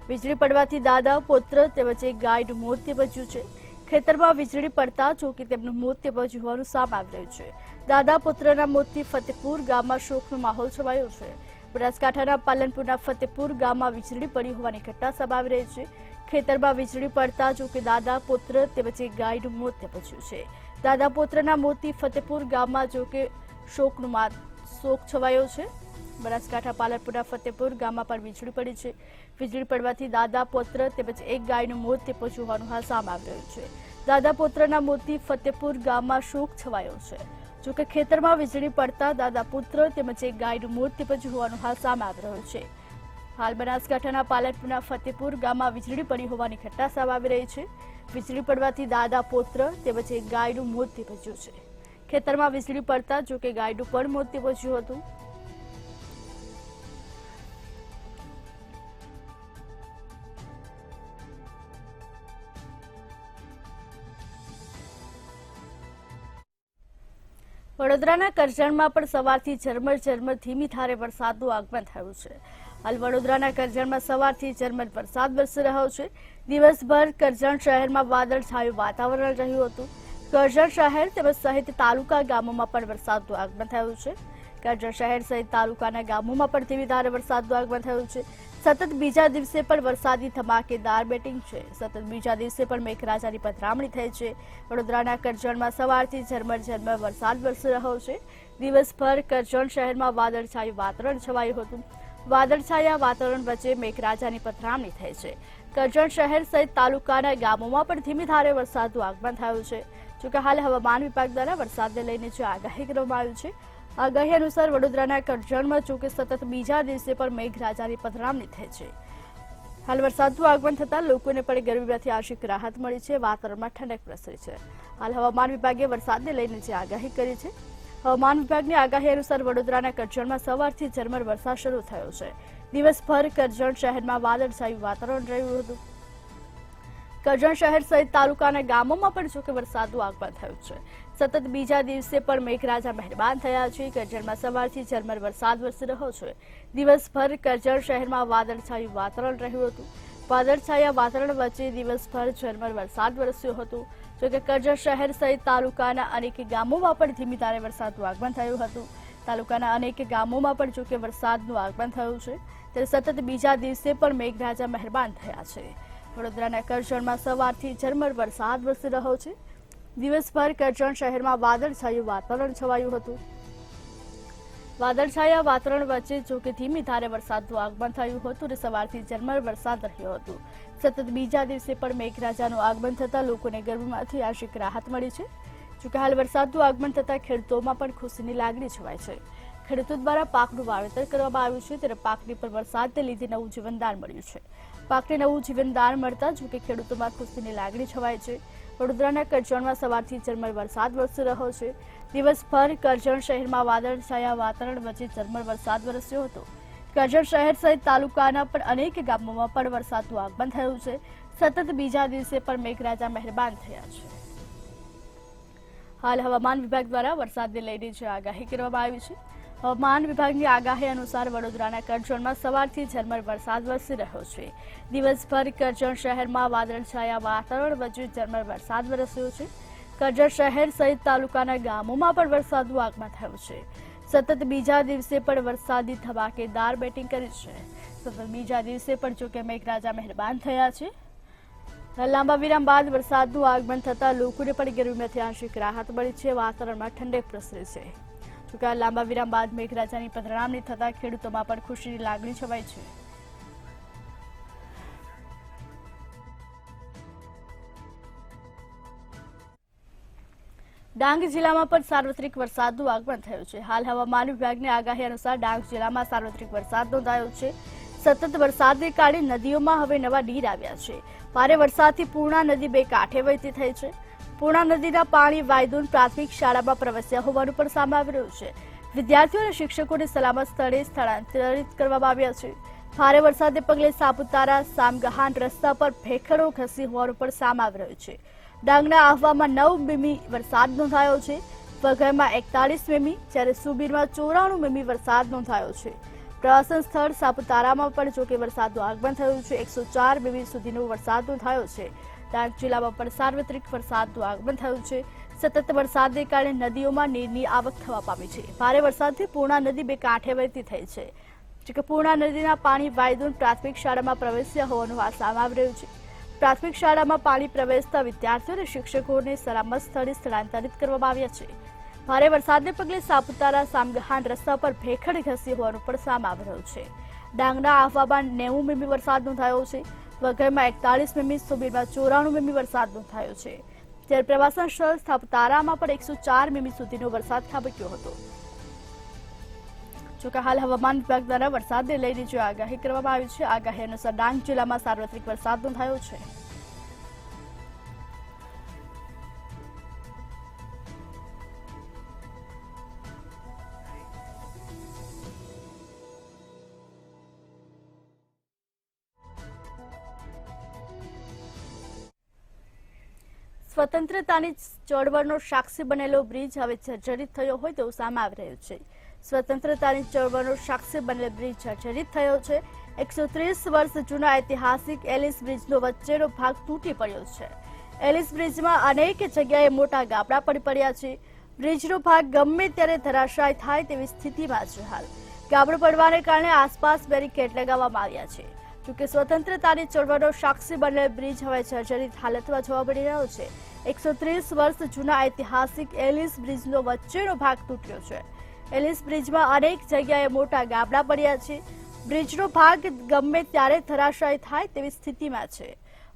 વીજળી પડવાથી દાદા પુત્ર તેમજ એક ગાયનું મોત નીપજ્યું છે। ખેતરમાં વીજળી પડતા ચોકી તેમનું મોત નીપજ્યું હોવાનું સામે આવી રહ્યું છે। દાદા પુત્રના મોતથી ફતેપુર ગામમાં શોકનો માહોલ છવાયો છે। બનાસકાંઠાના પાલનપુરના ફતેપુર ગામમાં વીજળી પડી હોવાની ઘટના સામે આવી રહી છે। ખેતરમાં વીજળી પડતા જોકે દાદા પુત્ર તેમજ એક ગાયનું મોત નીપજ્યું છે। દાદા પુત્રના મોતથી ફતેપુર ગામમાં જોકે શોક છવાયો છે। બનાસકાંઠા પાલનપુરના ફતેપુર ગામમાં પણ વીજળી પડી છે। વીજળી પડવાથી દાદા પુત્ર તેમજ એક ગાયનું મોત નીપજ્યું હોવાનું હાલ સામે આવી રહ્યું છે। દાદા પુત્રના મોતથી ફતેપુર ગામમાં શોક છવાયો છે। જોકે ખેતરમાં વીજળી પડતા દાદા પુત્ર તેમજ એક ગાયનું મોત નીપજ્યું હોવાનું હાલ સામે આવી રહ્યું છે। હાલ બનાસકાંઠાના પાલનપુરના ફતેપુર ગામમાં વીજળી પડી હોવાની ઘટના સામે આવી રહી છે। વીજળી પડવાથી દાદા પુત્ર તેમજ એક ગાયનું મોત નીપજ્યું છે। ખેતરમાં વીજળી પડતા જોકે ગાયનું પણ મોત નીપજ્યું હતું। વડોદરાના કરજણમાં પણ સવારથી ઝરમર ધીમી ધારે વરસાદનું આગમન થયું છે। હાલ વડોદરાના કરજણમાં સવારથી ઝરમર વરસાદ વરસી રહ્યો છે। દિવસભર કરજણ શહેરમાં વાદળછાયું વાતાવરણ રહ્યું હતું। કરજણ શહેર તેમજ સહિત તાલુકા ગામોમાં પણ વરસાદનું આગમન થયું છે। કરજણ શહેર સહિત તાલુકાના ગામોમાં પણ ધીમી ધારે વરસાદનું આગમન થયું છે। સતત બીજા દિવસે પણ વરસાદી ધમાકેદાર બેટિંગ છે। સતત બીજા દિવસે પણ મેઘરાજાની પધરામણી થઈ છે। વડોદરાના કરજણમાં સવારથી ઝરમર વરસાદ વરસી રહ્યો છે। દિવસભર કરજણ શહેરમાં વાદળછાયું વાતાવરણ છવાયું હતું। વાદળછાયા વાતાવરણ વચ્ચે મેઘરાજાની પધરામણી થઈ છે। કરજણ શહેર સહિત તાલુકાના ગામોમાં પણ ધીમી ધારે વરસાદનું આગમન થયું છે। જોકે હાલ હવામાન વિભાગ દ્વારા વરસાદને લઈને જે આગાહી કરવામાં આવી છે આગાહી અનુસાર વડોદરાના કરજણમાં જોકે સતત બીજા દિવસે પણ મેઘરાજાની પધરામણી થઈ છે। હાલ વરસાદનું આગમન થતાં લોકોને પણ ગરમીમાંથી આંશિક રાહત મળી છે। વાતાવરણમાં ઠંડક પ્રસરી છે। હાલ હવામાન વિભાગે વરસાદને લઈને જે આગાહી કરી છે હવામાન વિભાગની આગાહી અનુસાર વડોદરાના કરજણમાં સવારથી ઝરમર વરસાદ શરૂ થયો છે। દિવસભર કરજણ શહેરમાં વાદળછાયું વાતાવરણ રહ્યું હતું। કરજણ શહેર સહિત તાલુકાના ગામોમાં પણ જોકે વરસાદનું આગમન થયું છે. સતત બીજા દિવસે પણ મેઘરાજા મહેરબાન થયા છે. કરજણમાં સવારથી ઝરમર વરસાદ વરસી રહ્યો છે. દિવસભર કરજણ શહેરમાં વાદળછાયું વાતાવરણ રહ્યું હતું. વાદળછાયા વાતાવરણ વચ્ચે દિવસભર ઝરમર વરસાદ વરસ્યો હતો. જોકે કરજણ શહેર સહિત તાલુકાના અનેક ગામોમાં પણ ધીમી ધારે વરસાદનું આગમન થયું હતું. તાલુકાના અનેક ગામોમાં પણ જોકે વરસાદનું આગમન થયું છે. ત્યારે સતત બીજા દિવસે પણ મેઘરાજા મહેરબાન થયા છે. વડોદરાના કરજણમાં સવારથી ઝરમર વરસાદ વરસી રહ્યો છે. દિવસભર કરજણ શહેરમાં વાદળછાયું વાતાવરણ છવાયું હતું. વાદળછાયા વાતાવરણ વચ્ચે જોકે ધીમી ધારે વરસાદનું આગમન થયું હતું અને સવારથી ઝરમર વરસાદ રહ્યો હતો. સતત બીજા દિવસે પણ મેઘરાજાનું આગમન થતાં લોકોને ગરમીમાંથી આંશિક રાહત મળી છે. જોકે હાલ વરસાદનું આગમન થતાં ખેડૂતોમાં પણ ખુશીની લાગણી છવાય છે. ખેડૂતો દ્વારા પાકનું વાવેતર કરવામાં આવ્યું છે ત્યારે પાકની પર વરસાદને લીધે નવું જીવનદાન મળ્યું છે. પાકને નવું જીવનદાન મળતા જોકે ખેડૂતોમાં ખુશીની લાગણી છવાય છે. વડોદરાના કરજણમાં સવારથી ઝરમર વરસાદ વરસી રહ્યો છે. દિવસભર કરજણ શહેરમાં વાદળછાયા વાતાવરણ વચ્ચે ઝરમર વરસાદ વરસ્યો હતો. કરજણ શહેર સહિત તાલુકાના પણ અનેક ગામોમાં પણ વરસાદનું આગમન થયું છે. સતત બીજા દિવસે પણ મેઘરાજા મહેરબાન થયા છે. હાલ હવામાન વિભાગ દ્વારા વરસાદને લઈને જે આગાહી કરવામાં આવી છે. હવામાન વિભાગની આગાહી અનુસાર વડોદરાના કરજણમાં સવારથી ઝરમર વરસાદ વરસી રહ્યો છે. દિવસભર કરજણ શહેરમાં વાદળછાયા વાતાવરણ વચ્ચે ઝરમર વરસાદ વરસ્યો છે. કરજણ શહેર સહિત તાલુકાના ગામોમાં પણ વરસાદનું આગમન થયું છે. સતત બીજા દિવસે પણ વરસાદી ધમાકેદાર બેટિંગ કરી છે. સતત બીજા દિવસે પણ જોકે મેઘરાજા મહેરબાન થયા છે. લાંબા વિરામ બાદ વરસાદનું આગમન થતાં લોકોને પણ ગરમીમાંથી આંશિક રાહત મળી છે. વાતાવરણમાં ઠંડક પ્રસરી છે. જોકે લાંબા વિરામ બાદ મેઘરાજાની પધરામણી થતાં ખેડૂતોમાં પણ ખુશીની લાગણી છવાઈ છે. ડાંગ જિલ્લામાં પણ સાર્વત્રિક વરસાદનું આગમન થયું છે. હાલ હવામાન વિભાગની આગાહી અનુસાર ડાંગ જિલ્લામાં સાર્વત્રિક વરસાદ નોંધાયો છે. સતત વરસાદને કારણે નદીઓમાં હવે નવા નીર આવ્યા છે. ભારે વરસાદથી પૂર્ણા નદી બે કાંઠે વહેતી થઈ છે. પૂર્ણા નદીના પાણી વાયદુન પ્રાથમિક શાળામાં પ્રવેશ્યા હોવાનું પણ સામે આવી રહ્યું છે. વિદ્યાર્થીઓ અને શિક્ષકોને સલામત સ્થળે સ્થળાંતરિત કરવામાં આવ્યા છે. ભારે વરસાદને પગલે સાપુતારા સામગહાન રસ્તા પર ભેખડો ખસી હોવાનું પણ સામે આવી રહ્યું છે. ડાંગના આહવામાં 9 મીમી વરસાદ નોંધાયો છે. વઘઈમાં 41 મીમી જ્યારે સુબીરમાં 94 મીમી વરસાદ નોંધાયો છે. પ્રવાસન સ્થળ સાપુતારામાં પણ જોકે વરસાદનું આગમન થયું છે. 104 મીમી સુધીનો વરસાદ નોંધાયો છે. ડાંગ જિલ્લામાં પણ સાર્વત્રિક વરસાદનું આગમન થયું છે. સતત વરસાદને કારણે નદીઓમાં નીરની આવક થવા પામી છે. ભારે વરસાદથી પૂર્ણા નદી બે કાંઠે વહેતી થઈ છે. જોકે પૂર્ણા નદીના પાણી વાયદુન પ્રાથમિક શાળામાં પ્રવેશ્યા હોવાનું આ સામે આવી રહ્યું છે. પ્રાથમિક શાળામાં પાણી પ્રવેશતા વિદ્યાર્થીઓ અને શિક્ષકોને સલામત સ્થળે સ્થળાંતરિત કરવામાં આવ્યા છે. ભારે વરસાદને પગલે સાપુતારા સામગહાન રસ્તા પર ભેખડ ઘસી હોવાનું પણ સામે આવી રહ્યું છે. ડાંગના આહવામાં 90 મીમી વરસાદ નોંધાયો છે. વઘઈમાં 41 મીમી, સુબીરમાં 94 મીમી વરસાદ નોંધાયો છે. જ્યારે પ્રવાસન સ્થળ સાપુતારામાં પણ 104 મીમી સુધીનો વરસાદ ખાબક્યો હતો. જોકે હાલ હવામાન વિભાગ દ્વારા વરસાદને લઈને જે આગાહી કરવામાં આવી છે, આગાહી અનુસાર ડાંગ જિલ્લામાં સાર્વત્રિક વરસાદ નોંધાયો છે. સ્વતંત્રતાની ચળવળનો સાક્ષી બનેલો બ્રિજ હવે જર્જરિત થયો હોય તેવું સામે આવી રહ્યું છે. સ્વતંત્રતાની ચળવળનો સાક્ષી બનેલો બ્રિજ જર્જરિત થયો છે. 130 વર્ષ જૂના ઐતિહાસિક એલિસ બ્રિજનો વચ્ચેનો ભાગ તૂટી પડ્યો છે. એલિસ બ્રિજમાં અનેક જગ્યાએ મોટા ગાબડા પડી પડ્યા છે. બ્રિજનો ભાગ ગમે ત્યારે ધરાશાય થાય તેવી સ્થિતિમાં છે. હાલ ગાબડું પડવાને કારણે આસપાસ બેરિકેડ લગાવવામાં આવ્યા છે. જોકે સ્વતંત્રતાની ચળવળનો સાક્ષી બનેલો બ્રિજ હવે જર્જરિત હાલતમાં જોવા મળી રહ્યો છે. 130 વર્ષ જૂના ઐતિહાસિક એલિસ બ્રિજનો વચ્ચેનો ભાગ તૂટ્યો છે. એલિસ બ્રિજમાં અનેક જગ્યાએ મોટા ગાબડા પડ્યા છે. બ્રિજનો ભાગ ગમે ત્યારે ધરાશાય થાય તેવી સ્થિતિમાં છે.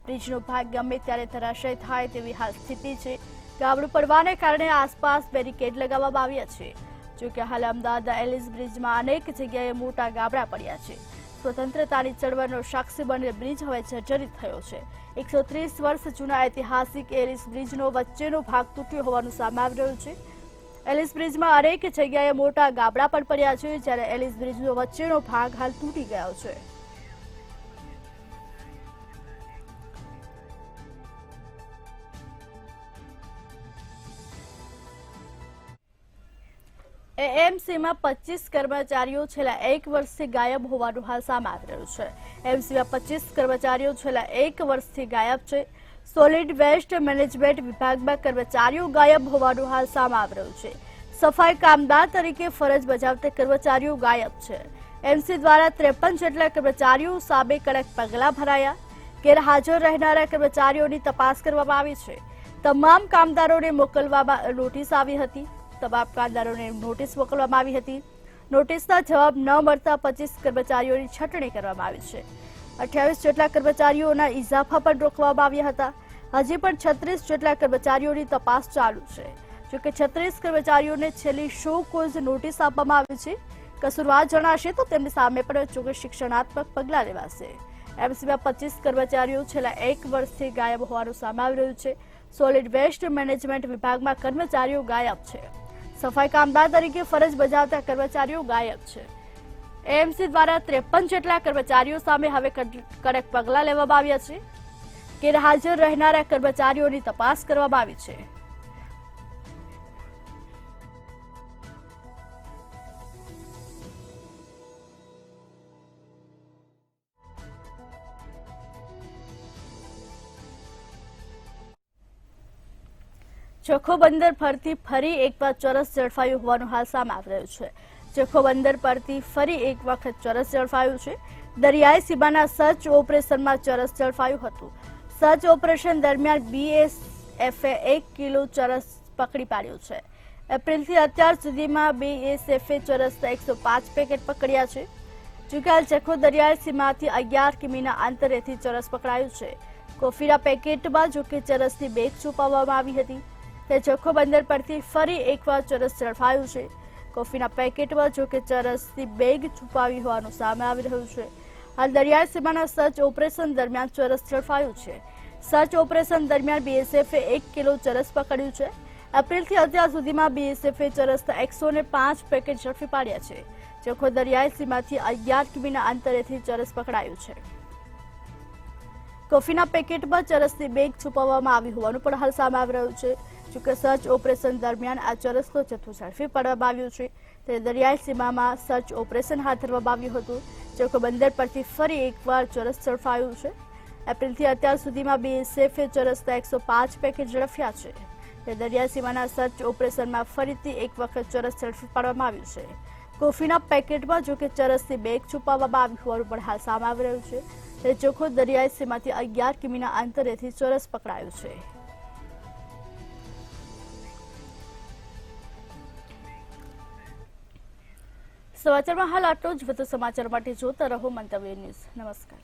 બ્રિજનો ભાગ ગમે ત્યારે ધરાશાય થાય તેવી હાલ સ્થિતિ છે. ગાબડું પડવાને કારણે આસપાસ બેરિકેડ લગાવવામાં આવ્યા છે. જોકે હાલ અમદાવાદના એલિસ બ્રિજમાં અનેક જગ્યાએ મોટા ગાબડા પડ્યા છે. સ્વતંત્રતાની ચળવળનો સાક્ષી બનેલો બ્રિજ હવે જર્જરિત થયો છે. 130 વર્ષ જૂના ઐતિહાસિક એલિસ બ્રિજનો વચ્ચેનો ભાગ તૂટ્યો હોવાનું સામે આવી રહ્યું છે. એલિસ બ્રિજમાં અનેક જગ્યાએ મોટા ગાબડા પણ પડ્યા છે, જ્યારે એલિસ બ્રિજનો વચ્ચેનો ભાગ હાલ તૂટી ગયો છે. એએમસીમાં 25 કર્મચારીઓ છેલ્લા 1 વર્ષથી ગાયબ હોવાનું હાલ સામે આવી રહ્યું છે. એએમસીમાં 25 કર્મચારીઓ છેલ્લા 1 વર્ષથી ગાયબ છે. સોલિડ વેસ્ટ મેનેજમેન્ટ વિભાગમાં કર્મચારીઓ ગાયબ હોવાનું હાલ સામે આવી રહ્યું છે. સફાઈ કામદાર તરીકે ફરજ બજાવતા કર્મચારીઓ ગાયબ છે. એમસી દ્વારા 53 જેટલા કર્મચારીઓ સામે કડક પગલાં ભરાયા. ગેરહાજર રહેનારા કર્મચારીઓની તપાસ કરવામાં આવી છે. તમામ કામદારોને મોકલવામાં નોટિસ આવી હતી. નોટિસના જવાબ ન મળતા 25 કર્મચારીઓની છટણી કરવામાં આવી છે. 28 જેટલા કર્મચારીઓના ઇજાફા પણ રોકવામાં આવ્યા હતા. હજી પણ 36 જેટલા કર્મચારીઓની તપાસ ચાલુ છે. જોકે 36 કર્મચારીઓને છેલ્લી શો કોઝ નોટિસ આપવામાં આવી છે. કસૂરવાર જણાશે તો તેમની સામે પણ ચોક્કસ શિક્ષણાત્મક પગલાં લેવાશે. એમસીમાં 25 કર્મચારીઓ છેલ્લા 1 વર્ષથી ગાયબ હોવાનું સામે આવી રહ્યું છે. સોલિડ વેસ્ટ મેનેજમેન્ટ વિભાગમાં કર્મચારીઓ ગાયબ છે. સફાઈ કામદાર તરીકે ફરજ બજાવતા કર્મચારીઓ ગાયબ છે. એએમસી દ્વારા 53 જેટલા કર્મચારીઓ સામે હવે કડક પગલાં લેવામાં આવ્યા છે. ગેરહાજર રહેનારા કર્મચારીઓની તપાસ કરવામાં આવી છે. જખૌ બંદર પરથી ફરી એકવાર ચરસ ઝડપાયું હોવાનું હાલ સામે આવી રહ્યું છે. જખૌ બંદર પરથી ફરી એક વખત ચરસ ઝડપાયું છે. દરિયાઈ સીમાના સર્ચ ઓપરેશનમાં ચરસ ઝડપાયું હતું. સર્ચ ઓપરેશન દરમિયાન બીએસએફે 1 કિલો ચરસ પકડી પાડ્યું છે. એપ્રિલથી અત્યાર સુધીમાં બીએસએફે ચરસના 105 પેકેટ પકડ્યા છે. જોકે હાલ જખૌ દરિયાઈ સીમાથી 11 કિમીના અંતરેથી ચરસ પકડાયું છે. કોફીના પેકેટમાં જોકે ચરસની બેગ છુપાવવામાં આવી હતી. તે જખૌ બંદર પરથી ફરી એકવાર ચરસ ઝડપાયું છે. કોફીના પેકેટમાં જોકે ચરસની બેગ છુપાવી હોવાનું સામે આવી રહ્યું છે. હાલ દરિયાઈ સીમાના સર્ચ ઓપરેશન દરમિયાન ચરસ ઝડપાયું છે. સર્ચ ઓપરેશન દરમિયાન બીએસએફે 1 કિલો ચરસ પકડ્યું છે. એપ્રિલથી અત્યાર સુધીમાં બીએસએફે ચરસના 105 પેકેટ ઝડપી પાડ્યા છે. જખૌ દરિયાઈ સીમાથી 11 કિમીના અંતરેથી ચરસ પકડાયું છે. કોફીના પેકેટમાં ચરસની બેગ છુપાવવામાં આવી હોવાનું પણ હાલ સામે આવી રહ્યું છે. જોકે સર્ચ ઓપરેશન દરમિયાન આ ચરસનો જથ્થો ઝડપી પાડવામાં આવ્યો છે. ત્યારે દરિયાઈ સીમામાં સર્ચ ઓપરેશન હાથ ધરવામાં આવ્યું હતું. જખૌ બંદર પરથી ફરી એકવાર ચરસ ઝડપાયું છે. એપ્રિલથી અત્યાર સુધીમાં બીએસએફે ચરસના 105 પેકેટ ઝડપ્યા છે. ત્યારે દરિયાઈ સીમાના સર્ચ ઓપરેશનમાં ફરીથી એક વખત ચરસ ઝડપી પાડવામાં આવ્યું છે. કોફીના પેકેટમાં જોકે ચરસની બેગ છુપાવવામાં આવી હોવાનું પણ હાલ સામે આવી રહ્યું છે. ત્યારે જખૌ દરિયાઈ સીમાથી 11 કિમીના અંતરેથી ચરસ પકડાયું છે. સમાચારમાં હાલ આટલો જ. વધુ સમાચાર માટે જોતા રહો મંતવ્ય ન્યૂઝ. નમસ્કાર.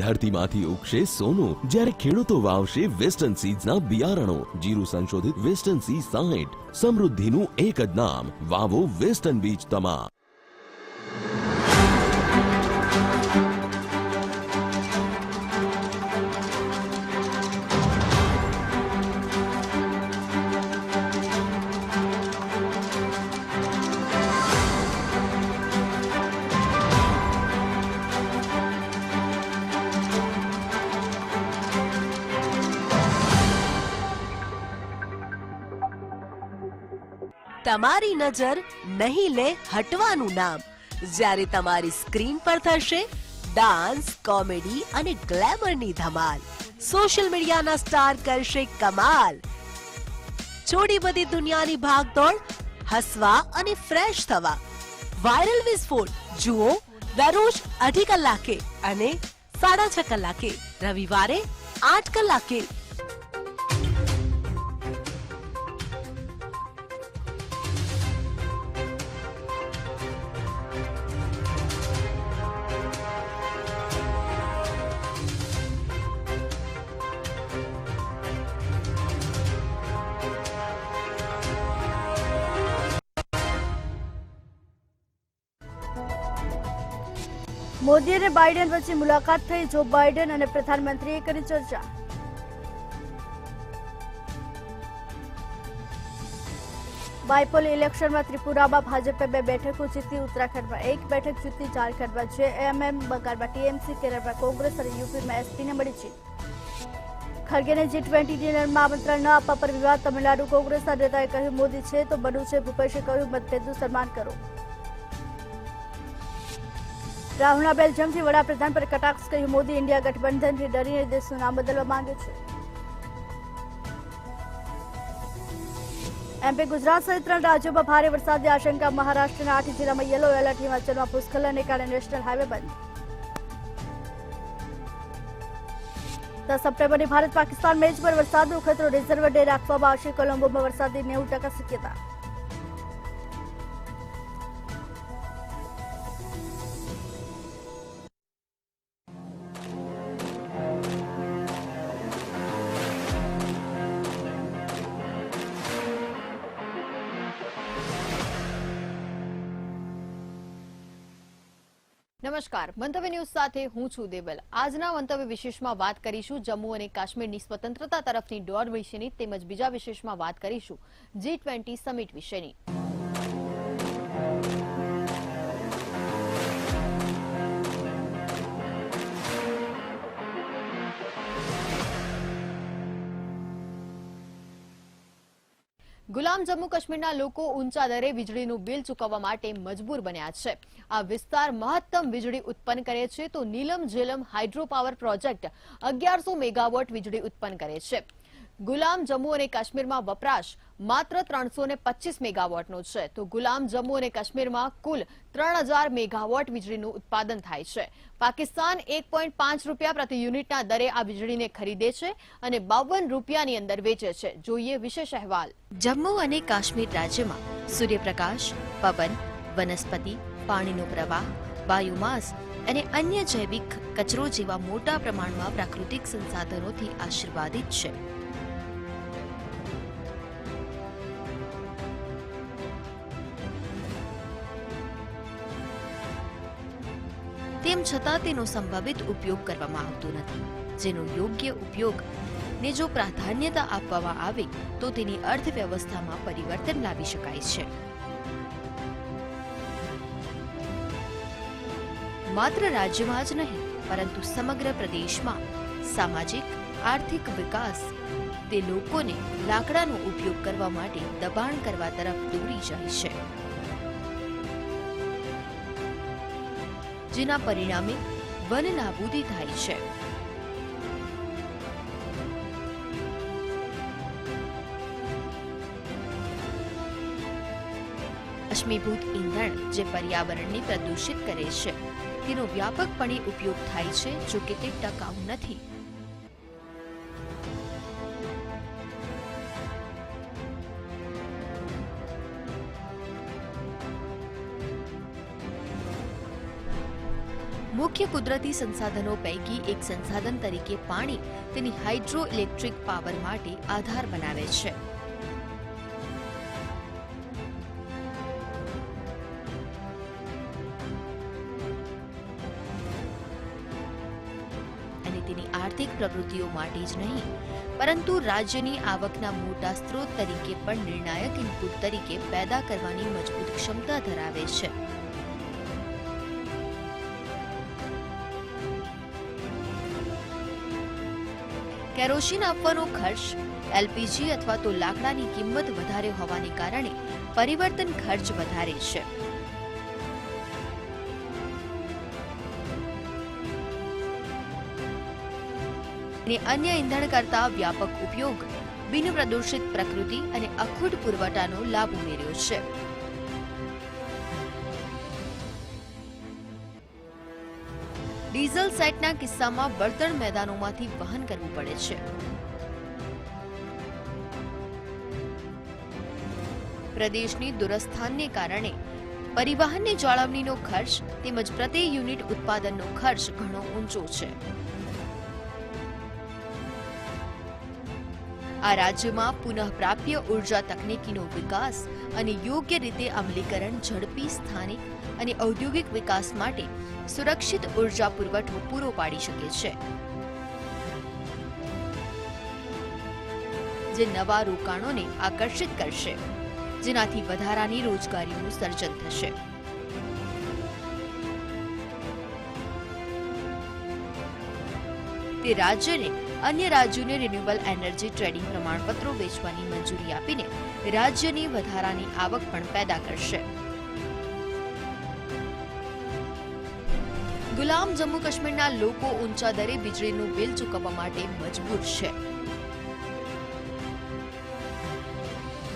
ધરતીમાંથી ઉગશે સોનું જ્યારે ખેડૂતો વાવશે વેસ્ટર્ન સીડ્સના બિયારણો. જીરું સંશોધિત વેસ્ટર્ન સીડ 60 સમૃદ્ધિનું એક જ નામ. વાવો વેસ્ટર્ન બીજ તમામ. તમારી નજર નહીં લે હટવાનું નામ. જ્યારે તમારી સ્ક્રીન પર થશે ડાન્સ, કોમેડી અને ગ્લેમરની ધમાલ. સોશિયલ મીડિયાના સ્ટાર કરશે કમાલ. છોડી બધી દુનિયાની ભાગદોડ, હસવા અને ફ્રેશ થવા. વાયરલ વિસ્ફોટ જુઓ દરરોજ 2.5 કલાકે અને 6.5 કલાકે. રવિવારે 8 કલાકે. મોદી અને બાઇડન વચ્ચે મુલાકાત થઈ. જો બાઇડન અને પ્રધાનમંત્રીએ કરી ચર્ચા. બાયપોલ ઇલેક્શનમાં ત્રિપુરામાં ભાજપે 2 બેઠકો જીતી, ઉત્તરાખંડમાં 1 બેઠક જીતી, ઝારખંડમાં જેએમએમ, બંગાળમાં ટીએમસી, કેરળમાં કોંગ્રેસ અને યુપીમાં એસપીને મળી જીત. ખરગેને G20 ડિનરમાં આમંત્રણ ન આપવા પર વિવાદ. તમિલનાડુ કોંગ્રેસના નેતાએ કહ્યું મોદી છે તો બનવું છે. ભૂપેશે કહ્યું મતભેદનું સન્માન કરો. રાહુલના બેલ્જિયમથી વડાપ્રધાન પર કટાક્ષ. કહ્યું મોદી ઇન્ડિયા ગઠબંધનથી ડરીને દેશનું નામ બદલવા માંગે છે. એમપી ગુજરાત સહિત 3 રાજ્યોમાં ભારે વરસાદની આશંકા. મહારાષ્ટ્રના 8 જિલ્લામાં યલો એલર્ટ. હિમાચલમાં ભૂસ્ખલનને કારણે નેશનલ હાઈવે બંધ. 10 સપ્ટેમ્બરની ભારત પાકિસ્તાન મેચ પર વરસાદનો ખતરો. રિઝર્વ ડે રાખવામાં આવશે. કોલંબોમાં વરસાદની 90% શક્યતા. નમસ્કાર, મંતવ્ય ન્યૂઝ સાથે હું છું દેબલ. આજના મંતવ્ય વિશેષમાં વાત કરીશું જમ્મુ અને કાશ્મીરની સ્વતંત્રતા તરફની દોડ વિશેની, તેમજ બીજા વિશેષમાં વાત કરીશું G20 સમિટ વિશેની. ગુલામ જમ્મુ કાશ્મીરના લોકો ઊંચા દરે વીજળીનું બિલ ચૂકવવા માટે મજબૂર બન્યા છે. આ વિસ્તાર મહત્તમ વીજળી ઉત્પન્ન કરે છે તો Neelum Jhelum hydro power project 1100 megawatt વીજળી ઉત્પન્ન કરે છે. ગુલામ જમ્મુ અને કાશ્મીરમાં વપરાશ માત્ર 325 મેગાવોટનો છે તો ગુલામ જમ્મુ અને કાશ્મીરમાં કુલ 3000 મેગાવોટ વીજળીનું ઉત્પાદન થાય છે. પાકિસ્તાન 1.5 રૂપિયા પ્રતિ યુનિટના દરે આ વીજળીને ખરીદે છે અને 52 રૂપિયાની અંદર વેચે છે. જોઈએ વિશેષ અહેવાલ. જમ્મુ અને કાશ્મીર રાજ્યમાં સૂર્યપ્રકાશ, પવન, વનસ્પતિ, પાણીનો પ્રવાહ, બાયોમાસ અને અન્ય જૈવિક કચરો જેવા મોટા પ્રમાણમાં પ્રાકૃતિક સંસાધનોથી આશીર્વાદિત છે. તેમ છતાં તેનો સંભવિત ઉપયોગ કરવામાં આવતો નથી, જેનો યોગ્ય ઉપયોગ ને જો પ્રાધાન્યતા આપવામાં આવે તો તેની અર્થવ્યવસ્થામાં પરિવર્તન લાવી શકાય છે. માત્ર રાજ્યમાં જ નહીં પરંતુ સમગ્ર પ્રદેશમાં સામાજિક આર્થિક વિકાસ તે લોકોને લાકડાનો ઉપયોગ કરવા માટે દબાણ કરવા તરફ દોરી જાય છે, જેના પરિણામે વન નાબૂદી થાય છે. અશ્મિભૂત ઈંધણ જે પર્યાવરણને પ્રદૂષિત કરે છે તેનો વ્યાપકપણે ઉપયોગ થાય છે, જો કે તે ટકાઉ નથી. મુખ્ય કુદરતી સંસાધનો પૈકી એક સંસાધન તરીકે પાણી તેની હાઇડ્રો ઇલેક્ટ્રિક પાવર માટે આધાર બનાવે છે. અને તેની આર્થિક પ્રવૃત્તિઓ માટે જ નહીં પરંતુ રાજ્યની આવકના મોટા સ્ત્રોત તરીકે પણ નિર્ણાયક ઇનપુટ તરીકે પેદા કરવાની મજબૂત ક્ષમતા ધરાવે છે. કેરોસીન આપવાનો ખર્ચ, એલપીજી અથવા તો લાકડાની કિંમત વધારે હોવાને કારણે પરિવર્તન ખર્ચ વધારે છે. અને અન્ય ઇંધણ કરતા વ્યાપક ઉપયોગ બિન પ્રદૂષિત પ્રકૃતિ અને અખૂટ પુરવઠાનો લાભ ઉમેર્યો છે. ડીઝલ સેટના કિસ્સામાં બળતણ મેદાનોમાંથી વહન કરવું પડે છે. પ્રદેશની દૂરસ્થાનને કારણે પરિવહનની જાળવણીનો ખર્ચ તેમજ પ્રતિ યુનિટ ઉત્પાદનનો ખર્ચ ઘણો ઊંચો છે. આ રાજ્યમાં પુનઃપ્રાપ્ય ઉર્જા તકનીકીનો વિકાસ અને યોગ્ય રીતે અમલીકરણ ઝડપી સ્થાનિક અને ઔદ્યોગિક વિકાસ માટે સુરક્ષિત ઉર્જા પુરવઠો પૂરો પાડી શકે છે, જે નવા રોકાણોને આકર્ષિત કરશે, જેનાથી વધારાની રોજગારીનું સર્જન થશે. તે રાજ્યને અન્ય રાજ્યોને રિન્યુએબલ એનર્જી ટ્રેડિંગ પ્રમાણપત્રો વેચવાની મંજૂરી આપીને રાજ્યની વધારાની આવક પણ પેદા કરશે. ગુલામ જમ્મુ કાશ્મીરના લોકો ઊંચા દરે વીજળીનું બિલ ચૂકવવા માટે મજબૂર છે.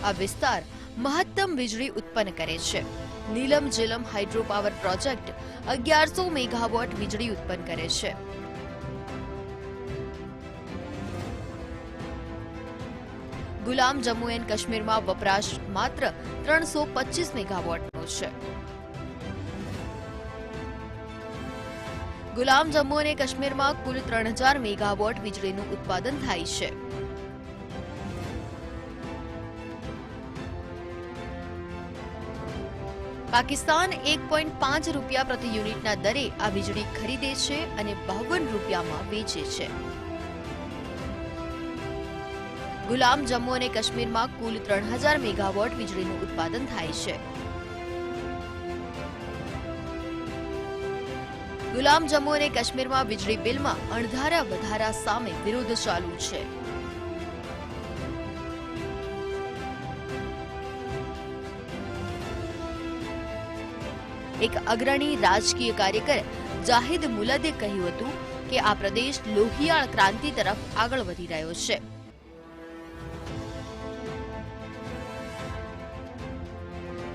આ વિસ્તાર મહત્તમ વીજળી ઉત્પન્ન કરે છે. Neelum Jhelum hydro power project 1100 megawatt વીજળી ઉત્પન્ન કરે છે. ગુલામ જમ્મુ એન્ડ કાશ્મીરમાં વપરાશ માત્ર 325 મેગાવોટનો છે. ગુલામ જમ્મુ અને કાશ્મીરમાં કુલ 3000 મેગાવોટ વીજળીનું ઉત્પાદન થાય છે. પાકિસ્તાન 1.5 રૂપિયા પ્રતિ યુનિટના દરે આ વીજળી ખરીદે છે અને 52 રૂપિયામાં વેચે છે. ગુલામ જમ્મુ અને કાશ્મીરમાં કુલ 3000 મેગાવોટ વીજળીનું ઉત્પાદન થાય છે. ગુલામ જમ્મુ અને કાશ્મીરમાં વીજળી બિલમાં અણધારા વધારા સામે વિરોધ ચાલુ છે. એક અગ્રણી રાજકીય કાર્યકર જાહિદ મુલદે કહ્યું હતું કે આ પ્રદેશ લોહિયાળ ક્રાંતિ તરફ આગળ વધી રહ્યો છે.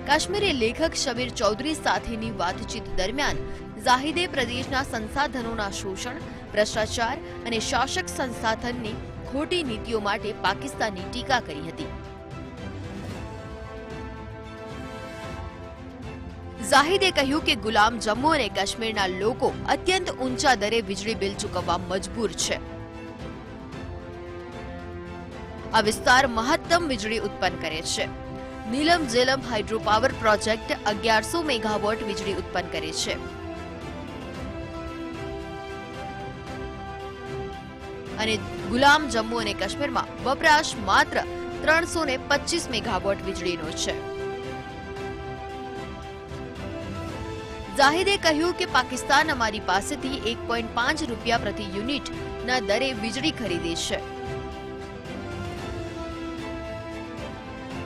કાશ્મીરી લેખક શબીર ચૌધરી સાથેની વાતચીત દરમિયાન જાહિદે પ્રદેશના સંસાધનોના શોષણ, ભ્રષ્ટાચાર અને શાસક સંસાધનની ખોટી નીતિઓ માટે પાકિસ્તાનની ટીકા કરી હતી. જાહિદે કહ્યું કે ગુલામ જમ્મુ અને કાશ્મીરના લોકો અત્યંત ઊંચા દરે વીજળી બિલ ચૂકવવા મજબૂર છે. આ વિસ્તાર મહત્તમ વીજળી ઉત્પન્ન કરે છે. Neelum Jhelum hydro power project 1100 megawatt વીજળી ઉત્પન્ન કરે છે. અને ગુલામ જમ્મુ અને કાશ્મીરમાં વપરાશ માત્ર 325 મેગાવોટ વીજળીનો છે. જાહિદે કહ્યું કે પાકિસ્તાન અમારી પાસેથી 1.5 રૂપિયા પ્રતિ યુનિટના દરે વીજળી ખરીદે છે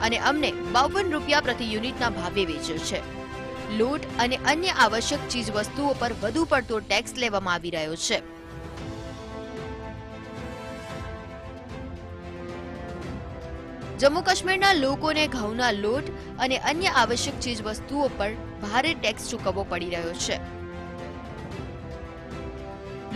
અને અમને 52 રૂપિયા પ્રતિ યુનિટના ભાવે વેચે છે. લોટ અને અન્ય આવશ્યક ચીજવસ્તુઓ પર વધુ પડતો ટેક્સ લેવામાં આવી રહ્યો છે. જમ્મુ કાશ્મીરના લોકોને ઘઉંના લોટ અને અન્ય આવશ્યક ચીજવસ્તુઓ પર ભારે ટેક્સ ચૂકવવો પડી રહ્યો છે.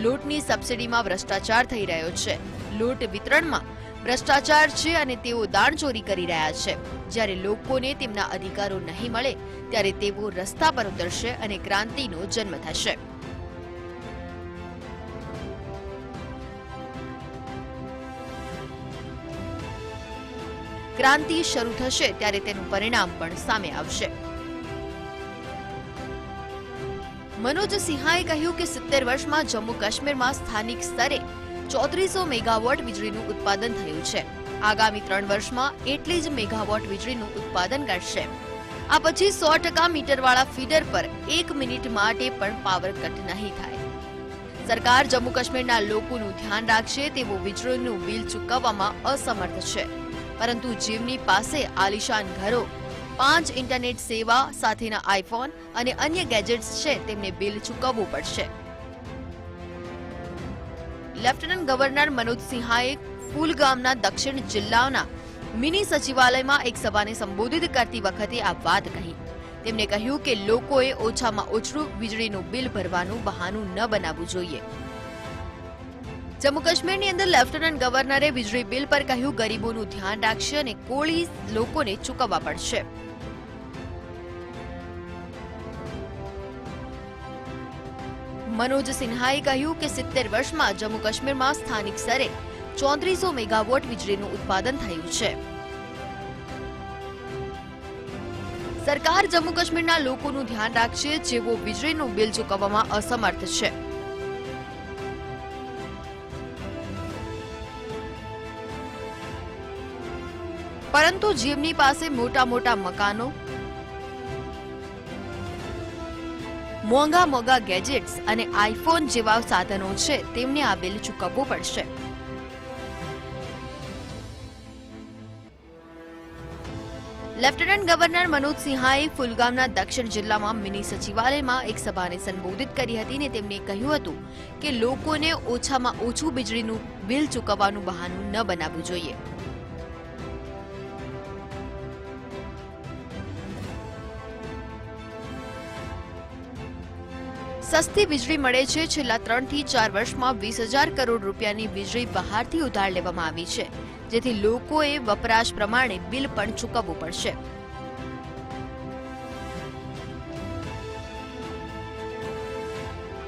લોટની સબસિડીમાં ભ્રષ્ટાચાર થઈ રહ્યો છે. લોટ વિતરણમાં ભ્રષ્ટાચાર છે અને તેઓ દાણચોરી કરી રહ્યા છે. જ્યારે લોકોને તેમના અધિકારો નહીં મળે ત્યારે તેઓ રસ્તા પર ઉતરશે અને ક્રાંતિનો જન્મ થશે. ક્રાંતિ શરૂ થશે ત્યારે તેનું પરિણામ પણ સામે આવશે. મનોજ સિંહાએ કહ્યું કે 70 વર્ષમાં જમ્મુ કાશ્મીરમાં સ્થાનિક સ્તરે 3400 મેગાવોટ વીજળીનું ઉત્પાદન થયું છે. આગામી 3 વર્ષમાં એટલી જ મેગાવોટ વીજળીનું ઉત્પાદન કરશે. આ પછી 100% મીટરવાળા ફીડર પર 1 મિનિટ માટે પણ પાવર કટ નહીં થાય. સરકાર જમ્મુ કાશ્મીરના લોકોનું ધ્યાન રાખશે તેવો વીજળીનું બિલ ચૂકવવામાં અસમર્થ છે. પરંતુ જેમની પાસે આલિશાન ઘરો, 5 ઇન્ટરનેટ સેવા સાથેના આઈફોન અને અન્ય ગેજેટ્સ છે તેમને બિલ ચૂકવવું પડશે. લેફ્ટનન્ટ ગવર્નર મનોજ સિંહાએ કુલગામના દક્ષિણ જિલ્લાના મિની સચિવાલયમાં એક સભાને સંબોધિત કરતી વખતે આ વાત કહી. તેમણે કહ્યું કે લોકોએ ઓછામાં ઓછું વીજળીનું બિલ ભરવાનું બહાનું ન બનાવવું જોઈએ. જમ્મુ કાશ્મીરની અંદર લેફ્ટનન્ટ ગવર્નરે વીજળી બિલ પર કહ્યું ગરીબોનું ધ્યાન રાખશે અને કોળી લોકોને ચૂકવવા પડશે. મનોજ સિન્હાએ કહ્યું કે 70 વર્ષમાં જમ્મુ કાશ્મીરમાં સ્થાનિક સ્તરે 3400 મેગાવોટ વીજળીનું ઉત્પાદન થયું છે. સરકાર જમ્મુ કાશ્મીરના લોકોનું ધ્યાન રાખશે જેઓ વીજળીનું બિલ ચૂકવવામાં અસમર્થ છે. પરંતુ જેમની પાસે મોટા મોટા મકાનો, મોંઘા મોંઘા ગેજેટ્સ અને આઈફોન જેવા સાધનો છે તેમને આ બિલ ચૂકવવું પડશે. લેફ્ટનન્ટ ગવર્નર મનોજ સિંહાએ ફુલગામના દક્ષિણ જિલ્લામાં મિની સચિવાલયમાં એક સભાને સંબોધિત કરી હતી અને તેમણે કહ્યું હતું કે લોકોને ઓછામાં ઓછું વીજળીનું બિલ ચૂકવવાનું બહાનું ન બનાવવું જોઈએ. સસ્તી વીજળી મળે છે. છેલ્લા 3 થી 4 વર્ષમાં 20,000 કરોડ રૂપિયાની વીજળી બહારથી ઉધાર લેવામાં આવી છે, જેથી લોકોએ વપરાશ પ્રમાણે બિલ પણ ચૂકવવું પડશે.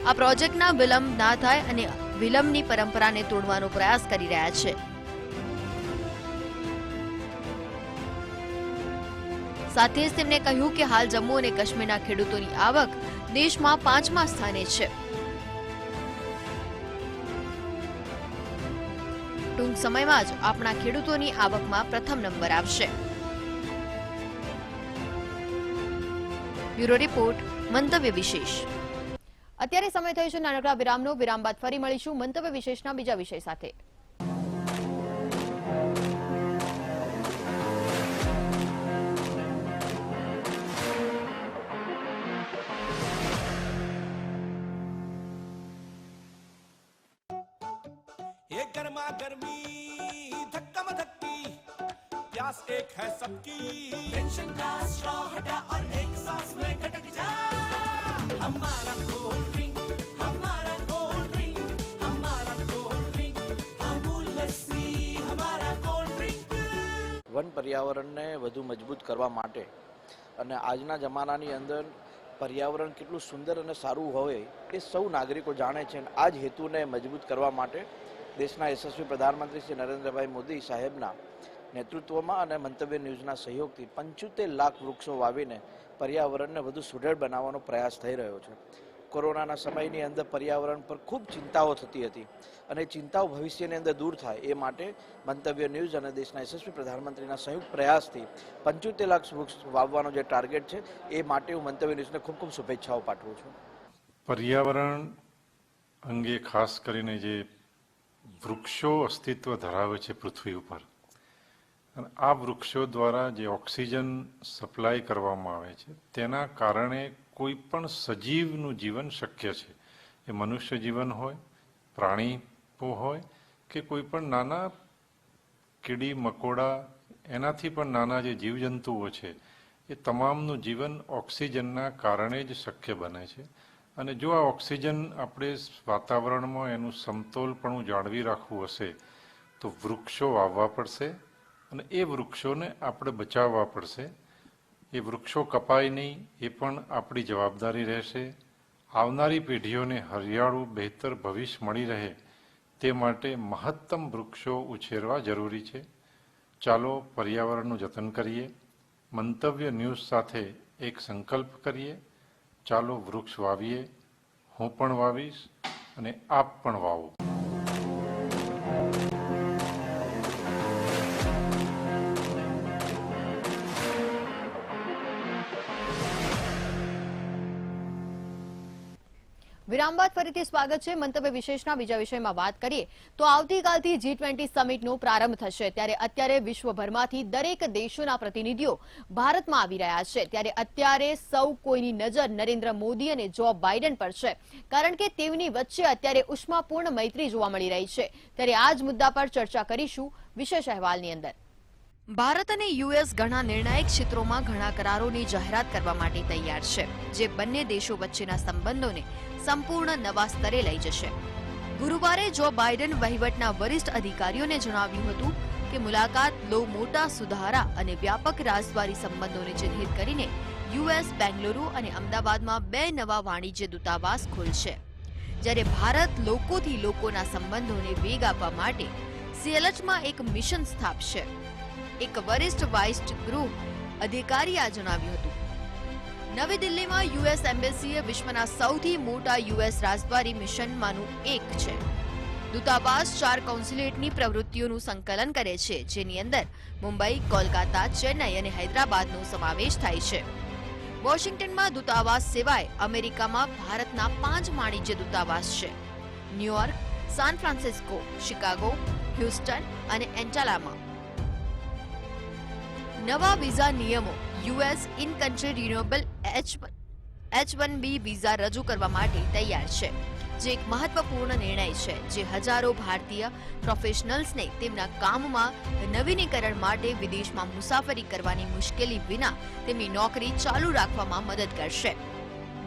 આ પ્રોજેક્ટના વિલંબ ના થાય અને વિલંબની પરંપરાને તોડવાનો પ્રયાસ કરી રહ્યા છે. સાથે જ તેમણે કહ્યું કે હાલ જમ્મુ અને કાશ્મીરના ખેડૂતોની આવક દેશમાં 5મા સ્થાને છે. ટૂંક સમયમાં જ આપણા ખેડૂતોની આવકમાં પ્રથમ નંબર આવશે. બ્યુરો રિપોર્ટ, મંતવ્ય વિશેષ. અત્યારે સમય થયો છે નાનકડા વિરામનો. વિરામ બાદ ફરી મળીશું મંતવ્ય વિશેષના બીજા વિષય સાથે. गर्मा गर्मी धक्का धक्की प्यास एक है सबकी टेंशन का स्ट्रॉ हटा और एक सांस में खटक जा हमारा कोल्ड ड्रिंक हमारा कोल्ड ड्रिंक हमारा कोल्ड ड्रिंक अमूल लस्सी हमारा कोल्ड ड्रिंक. વન પર્યાવરણને વધુ મજબૂત કરવા માટે અને આજના જમાનાની અંદર પર્યાવરણ કેટલું સુંદર અને સારું હોય એ સૌ નાગરિકો જાણે છે. આ જ હેતુને મજબૂત કરવા માટે દેશના યશસ્વી પ્રધાનમંત્રી શ્રી નરેન્દ્રભાઈ મોદી સાહેબના નેતૃત્વમાં અને મંતવ્ય ન્યૂઝના સહયોગથી 75 લાખ વૃક્ષો વાવીને પર્યાવરણને વધુ સુદૃઢ બનાવવાનો પ્રયાસ થઈ રહ્યો છે. કોરોનાના સમયની અંદર પર્યાવરણ પર ખૂબ ચિંતાઓ થતી હતી અને ચિંતાઓ ભવિષ્યની અંદર દૂર થાય એ માટે મંતવ્ય ન્યૂઝ અને દેશના યશસ્વી પ્રધાનમંત્રીના સંયુક્ત પ્રયાસથી 75 લાખ વૃક્ષ વાવવાનો જે ટાર્ગેટ છે એ માટે હું મંતવ્ય ન્યૂઝને ખૂબ ખૂબ શુભેચ્છાઓ પાઠવું છું. પર્યાવરણ અંગે ખાસ કરીને જે વૃક્ષો અસ્તિત્વ ધરાવે છે પૃથ્વી ઉપર, અને આ વૃક્ષો દ્વારા જે ઓક્સિજન સપ્લાય કરવામાં આવે છે તેના કારણે કોઈ પણ સજીવનું જીવન શક્ય છે. એ મનુષ્ય જીવન હોય, પ્રાણીઓ હોય કે કોઈ પણ નાના કીડી મકોડા, એનાથી પણ નાના જે જીવજંતુઓ છે એ તમામનું જીવન ઓક્સિજનના કારણે જ શક્ય બને છે. અને જો આ ઓક્સિજન આપણે વાતાવરણમાં એનું સમતોલપણું જાળવી રાખવું હશે તો વૃક્ષો વાવવા પડશે અને એ વૃક્ષોને આપણે બચાવવા પડશે. એ વૃક્ષો કપાય નહીં એ પણ આપણી જવાબદારી રહેશે. આવનારી પેઢીઓને હરિયાળું બહેતર ભવિષ્ય મળી રહે તે માટે મહત્તમ વૃક્ષો ઉછેરવા જરૂરી છે. ચાલો પર્યાવરણનું જતન કરીએ. મંતવ્ય ન્યૂઝ સાથે એક સંકલ્પ કરીએ. ચાલો વૃક્ષ વાવીએ. હું પણ વાવીશ અને આપ પણ વાવો. વિરામ બાદ ફરીથી સ્વાગત છે. મંતવ્ય વિશેષના બીજા વિષયમાં વાત કરીએ તો આવતીકાલથી G20 સમિટનો પ્રારંભ થશે. ત્યારે અત્યારે વિશ્વભરમાંથી દરેક દેશોના પ્રતિનિધિઓ ભારતમાં આવી રહ્યા છે. ત્યારે અત્યારે સૌ કોઈની નજર નરેન્દ્ર મોદી અને જો બાઇડન પર છે, કારણ કે તેમની વચ્ચે અત્યારે ઉષ્માપૂર્ણ મૈત્રી જોવા મળી રહી છે. ત્યારે આ જ મુદ્દા પર ચર્ચા કરીશું વિશેષ અહેવાલની અંદર. ભારત અને યુએસ ઘણા નિર્ણાયક ક્ષેત્રોમાં ઘણા કરારોની જાહેરાત કરવા માટે તૈયાર છે, જે બંને દેશો વચ્ચેના સંબંધોને સંપૂર્ણ નવા સ્તરે લઈ જશે. ગુરુવારે જો બાઇડન વહીવટના વરિષ્ઠ અધિકારીઓને જણાવ્યું હતું કે મુલાકાત મોટા સુધારા અને વ્યાપક રાજદ્વારી સંબંધોને ચિહ્નિત કરીને યુએસ બેંગલુરુ અને અમદાવાદમાં 2 નવા વાણિજ્ય દૂતાવાસ ખોલશે, જ્યારે ભારત લોકોથી લોકોના સંબંધોને વેગ આપવા માટે CLHમાં એક મિશન સ્થાપશે. એક વરિષ્ઠ વાઇસ ગૃહ અધિકારીએ આ જણાવ્યું હતું. નવી દિલ્હીમાં યુએસ એમ્બેસીએ વિશ્વના સૌથી મોટા યુએસ રાજદ્વારી મિશનમાંનું એક છે. દૂતાવાસ 4 કોન્સ્યુલેટની પ્રવૃત્તિઓનું સંકલન કરે છે, જેની અંદર મુંબઈ, કોલકાતા, ચેન્નઈ અને હૈદરાબાદનો સમાવેશ થાય છે. વોશિંગ્ટનમાં દૂતાવાસ સિવાય અમેરિકામાં ભારતના 5 વાણિજ્ય દૂતાવાસ છે: New York, San Francisco, Chicago, Houston અને એન્ટાલામાં. નવા વિઝા નિયમો US in country renewable H-1B visa રજૂ કરવા માટે તૈયાર છે, જે એક મહત્વપૂર્ણ નિર્ણય છે, જે હજારો ભારતીય પ્રોફેશનલ્સને તેમના કામમાં નવીનીકરણ માટે વિદેશમાં મુસાફરી કરવાની મુશ્કેલી વિના તેમની નોકરી ચાલુ રાખવામાં મદદ કરશે.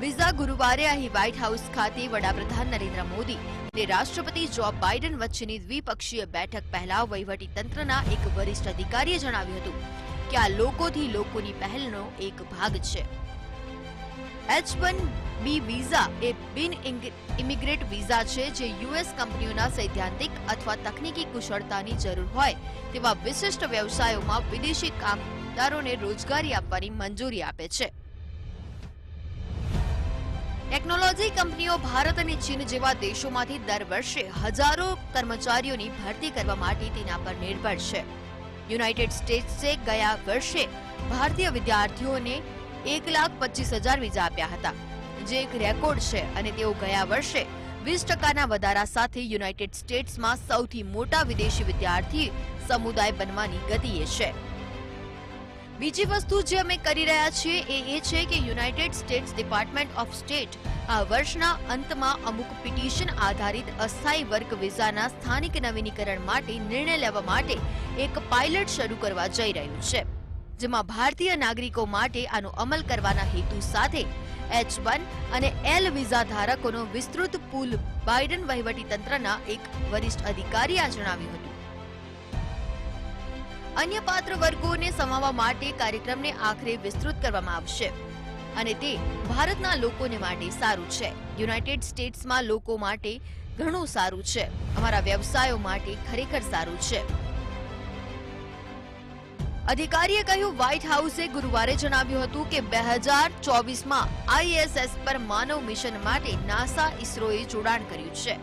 વિઝા ગુરુવારે અહીં વ્હાઇટ હાઉસ ખાતે વડાપ્રધાન નરેન્દ્ર મોદી અને રાષ્ટ્રપતિ જો બાઇડન વચ્ચેની દ્વિપક્ષીય બેઠક પહેલા વહીવટી તંત્રના એક વરિષ્ઠ અધિકારીએ જણાવ્યું હતું કે આ લોકોથી લોકોની પહેલનો એક ભાગ છે. H-1B વિઝા એ બિન ઇમિગ્રેટ વિઝા છે, જે યુએસ કંપનીઓના સૈદ્ધાંતિક અથવા તકનીકી કુશળતાની જરૂર હોય તેવા વિશિષ્ટ વ્યવસાયોમાં વિદેશી કામદારોને રોજગારી આપવાની મંજૂરી આપે છે. ટેકનોલોજી કંપનીઓ ભારત અને ચીન જેવા દેશોમાંથી દર વર્ષે હજારો કર્મચારીઓની ભરતી કરવા માટે તેના પર નિર્ભર છે. યુનાઇટેડ સ્ટેટ્સે ગયા વર્ષે ભારતીય વિદ્યાર્થીઓને 1,25,000 વિઝા આપ્યા હતા, જે એક રેકોર્ડ છે, અને તેઓ ગયા વર્ષે 20% વધારા સાથે યુનાઇટેડ સ્ટેટ્સમાં સૌથી મોટા વિદેશી વિદ્યાર્થી સમુદાય બનવાની ગતિએ છે. બીજી વસ્તુ જે અમે કરી રહ્યા છીએ એ છે કે United states department of state આ વર્ષના અંતમાં અમુક પિટિશન આધારિત અસ્થાયી વર્ક વિઝાના સ્થાનિક નવીનીકરણ માટે નિર્ણય લેવા માટે એક પાયલટ શરૂ કરવા જઈ રહ્યું છે, જેમાં ભારતીય નાગરિકો માટે આનો અમલ કરવાના હેતુ સાથે H-1 અને L વિઝા ધારકોનો વિસ્તૃત પૂલ બાઇડન વહીવટીતંત્રના એક વરિષ્ઠ અધિકારીએ જણાવ્યું હતું. અન્ય પાત્ર વર્ગોને સમાવવા માટે કાર્યક્રમને આખરે વિસ્તૃત કરવામાં આવશે, અને તે ભારતના લોકોને માટે સારું છે. યુનાઇટેડ સ્ટેટ્સમાં લોકો માટે ઘણું સારું છે, અમારા વ્યવસાયો માટે ખરેખર સારું છે. અધિકારીએ કહ્યું, વ્હાઇટ હાઉસે ગુરુવારે જણાવ્યું હતું કે 2024માં ISS પર માનવ મિશન માટે નાસા ઇસરોએ જોડાણ કર્યું છે.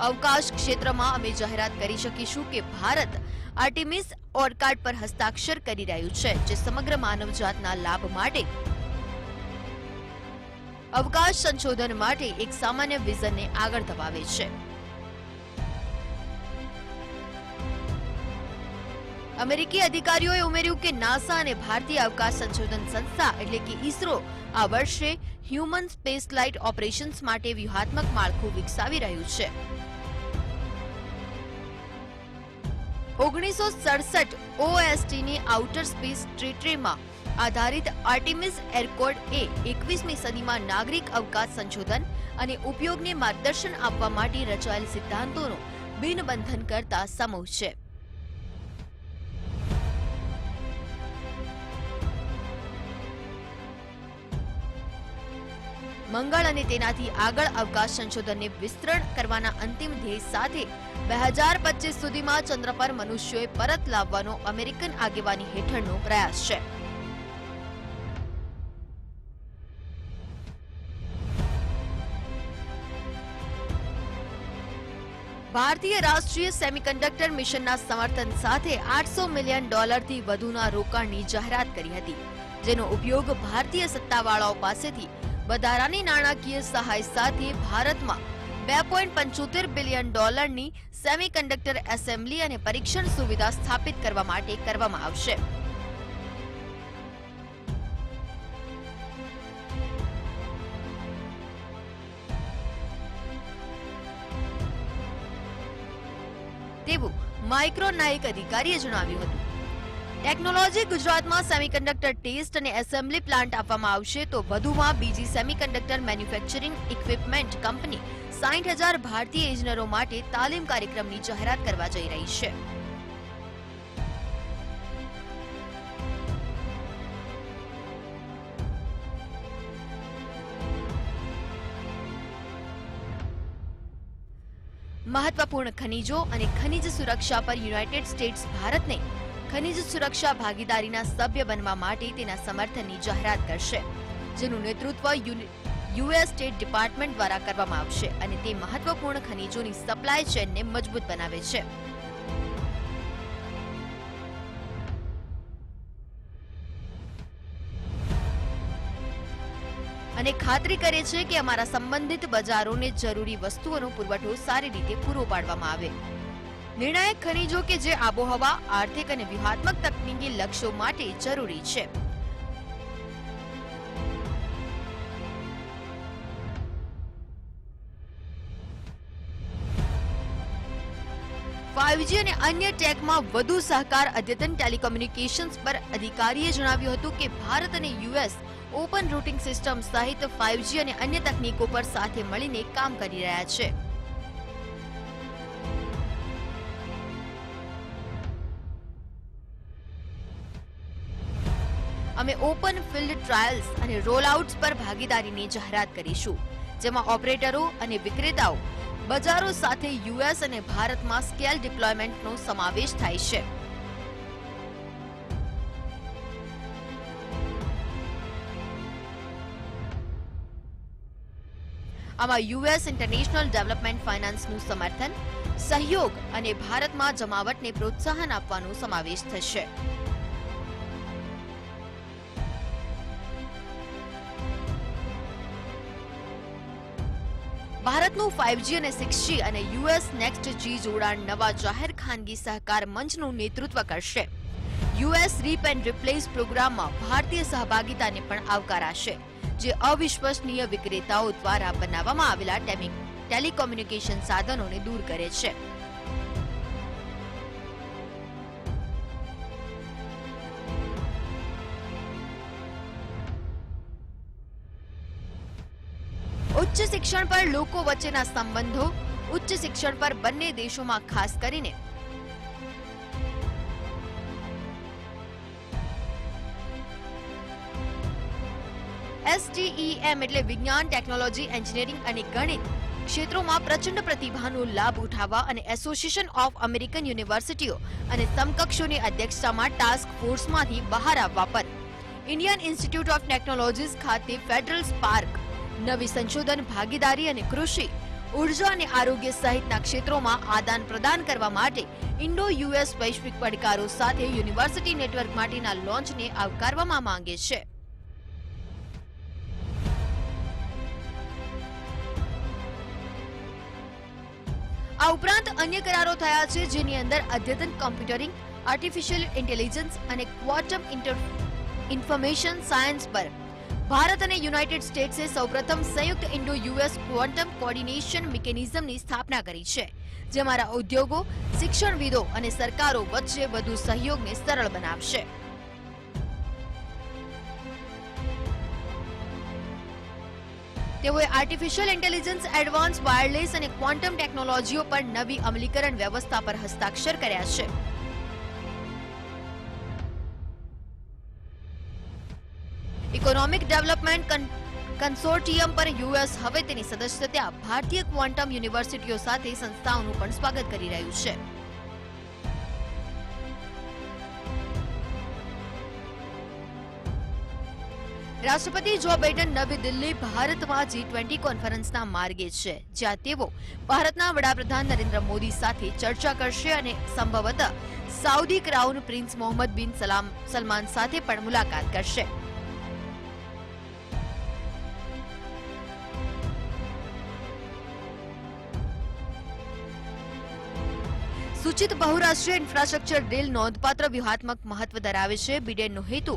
અવકાશ ક્ષેત્રમાં અમે જાહેરાત કરી શકીશું કે ભારત આર્ટેમિસ ઓર્કાડ પર હસ્તાક્ષર કરી રહ્યું છે, જે સમગ્ર માનવજાતના લાભ માટે અવકાશ સંશોધન માટે એક સામાન્ય વિઝનને આગળ ધપાવે છે. અમેરિકી અધિકારીઓએ ઉમેર્યું કે નાસા અને ભારતીય અવકાશ સંશોધન સંસ્થા એટલે કે ઇસરો આ વર્ષે હ્યુમન સ્પેસ ફ્લાઇટ ઓપરેશન્સ માટે વ્યૂહાત્મક માળખું વિકસાવી રહ્યું છે. 1967 OSTની આઉટર સ્પેસ ટ્રીટરીમાં આધારિત આર્ટેમિસ એરકોડ એ 21મી સદીમાં નાગરિક અવકાશ સંશોધન અને ઉપયોગને માર્ગદર્શન આપવા માટે રચાયેલ સિદ્ધાંતોનો બિનબંધન કરતા સમૂહ છે. મંગળ અને તેનાથી આગળ અવકાશ સંશોધનને વિસ્તરણ કરવાના અંતિમ ધ્યેય સાથે 2025 સુધીમાં ચંદ્ર પર મનુષ્યોએ પરત લાવવાનો અમેરિકન આગેવાની હેઠળનો પ્રયાસ છે. ભારતીય રાષ્ટ્રીય સેમિકન્ડક્ટર મિશનના સમર્થન સાથે $800 મિલિયન થી વધુના રોકાણની જાહેરાત કરી હતી, જેનો ઉપયોગ ભારતીય સત્તાવાળાઓ પાસેથી વધારાની નાણાકીય સહાય સાથે ભારતમાં $2.75 બિલિયન ની સેમિકન્ડક્ટર એસેમ્બલી અને પરીક્ષણ સુવિધા સ્થાપિત કરવા માટે કરવામાં આવશે. તેવું માઇક્રોનના એક અધિકારીએ જણાવ્યું હતું. ટેકનોલોજી ગુજરાતમાં સેમિકન્ડક્ટર ટેસ્ટ અને એસેમ્બલી પ્લાન્ટ આપવામાં આવશે, તો વધુમાં બીજી સેમિકન્ડક્ટર મેન્યુફેક્ચરિંગ ઇક્વિપમેન્ટ કંપની 60,000 ભારતીય ઇજનેરો માટે તાલીમ કાર્યક્રમની જાહેરાત કરવા જઈ રહી છે. મહત્વપૂર્ણ ખનીજો અને ખનિજ સુરક્ષા પર યુનાઇટેડ સ્ટેટ્સ ભારતને ખનિજ સુરક્ષા ભાગીદારીના સભ્ય બનવા માટે તેના સમર્થનની જાહેરાત કરશે, જેનું નેતૃત્વ યુએસ સ્ટેટ ડિપાર્ટમેન્ટ દ્વારા કરવામાં આવશે અને તે મહત્વપૂર્ણ ખનીજોની સપ્લાય ચેનને મજબૂત બનાવે છે. અને ખાતરી કરે છે કે અમારા સંબંધિત બજારોને જરૂરી વસ્તુઓનો પુરવઠો સારી રીતે પૂરો પાડવામાં આવે. નિર્ણાયક ખનીજો કે જે આબોહવા, આર્થિક અને વ્યૂહાત્મક તકનીકી લક્ષ્યો માટે જરૂરી છે. ફાઇવજી અને અન્ય ટેકમાં વધુ સહકાર. અદ્યતન ટેલિકોમ્યુનિકેશન્સ પર અધિકારીએ જણાવ્યું હતું કે ભારત અને યુએસ ઓપન રૂટિંગ સિસ્ટમ સહિત 5G અને અન્ય તકનીકો પર સાથે મળીને કામ કરી રહ્યા છે. અમે ઓપન ફિલ્ડ ટ્રાયલ્સ અને રોલઆઉટ્સ પર ભાગીદારીની જાહેરાત કરીશું, જેમાં ઓપરેટરો અને વિક્રેતાઓ, બજારો સાથે યુએસ અને ભારતમાં સ્કેલ ડિપ્લોયમેન્ટનો સમાવેશ થાય છે. આમાં યુએસ ઇન્ટરનેશનલ ડેવલપમેન્ટ ફાઇનાન્સનું સમર્થન, સહયોગ અને ભારતમાં જમાવટને પ્રોત્સાહન આપવાનો સમાવેશ થશે. ભારતનું 5G અને 6G અને યુએસ નેક્સ્ટ G જોડાણ નવા જાહેર ખાનગી સહકાર મંચનું નેતૃત્વ કરશે. યુએસ રીપ એન્ડ રિપ્લેસ પ્રોગ્રામમાં ભારતીય સહભાગિતાને પણ આવકારાશે, જે અવિશ્વસનીય વિક્રેતાઓ દ્વારા બનાવવામાં આવેલા ટેલિકોમ્યુનિકેશન સાધનોને દૂર કરે છે. ઉચ્ચ શિક્ષણ પર લોકો વચ્ચેના સંબંધો. ઉચ્ચ શિક્ષણ પર બંને દેશોમાં ખાસ કરીને STEM એટલે વિજ્ઞાન, ટેકનોલોજી, એન્જિનિયરિંગ અને ગણિત ક્ષેત્રોમાં પ્રચંડ પ્રતિભાનો લાભ ઉઠાવવા અને એસોસિએશન ઓફ અમેરિકન યુનિવર્સિટીઓ અને સમકક્ષોની અધ્યક્ષતામાં ટાસ્ક ફોર્સમાંથી બહાર આવવા પર ઇન્ડિયન ઇન્સ્ટિટ્યૂટ ઓફ ટેકનોલોજીસ ખાતે ફેડરલ સ્પાર્ક, નવી સંશોધન ભાગીદારી અને કૃષિ, ઉર્જા અને આરોગ્ય સહિતના ક્ષેત્રોમાં આદાન પ્રદાન કરવા માટે ઇન્ડો યુએસ વૈશ્વિક પડકારો સાથે યુનિવર્સિટી નેટવર્ક માટેના લોન્ચને આવકારવામાં માંગે છે. આ ઉપરાંત અન્ય કરારો થયા છે, જેની અંદર અદ્યતન કોમ્પ્યુટરિંગ, આર્ટિફિશિયલ ઇન્ટેલિજન્સ અને ક્વોન્ટમ ઇન્ફોર્મેશન સાયન્સ પર ભારત અને યુનાઇટેડ સ્ટેટ્સે સૌપ્રથમ સંયુક્ત ઇન્ડો યુએસ ક્વોન્ટમ કોર્ડિનેશન મિકેનિઝમની સ્થાપના કરી છે, જે અમારા ઉદ્યોગો, શિક્ષણવિદો અને સરકારો વચ્ચે વધુ સહયોગને સરળ બનાવશે. તેઓએ આર્ટિફિશિયલ ઇન્ટેલિજન્સ, એડવાન્સ વાયરલેસ અને ક્વોન્ટમ ટેકનોલોજીઓ પર નવી અમલીકરણ વ્યવસ્થા પર હસ્તાક્ષર કર્યા છે. ઇકોનોમિક ડેવલપમેન્ટ કન્સોર્ટિયમ પર યુએસ હવે તેની સદસ્યતા ભારતીય ક્વોન્ટમ યુનિવર્સિટીઓ સાથે સંસ્થાઓનું પણ સ્વાગત કરી રહ્યું છે. રાષ્ટ્રપતિ જો બાઇડન નવી દિલ્હી ભારતમાં G20 કોન્ફરન્સના માર્ગે છે, જ્યાં તેઓ ભારતના વડાપ્રધાન નરેન્દ્ર મોદી સાથે ચર્ચા કરશે અને સંભવતઃ સાઉદી ક્રાઉન પ્રિન્સ મોહમ્મદ બિન સલમાન સાથે પણ મુલાકાત કરશે. સૂચિત બહુરાષ્ટ્રીય ઇન્ફ્રાસ્ટ્રક્ચર ડીલ નોંધપાત્ર વ્યૂહાત્મક મહત્વ ધરાવે છે. બિડેનનો હેતુ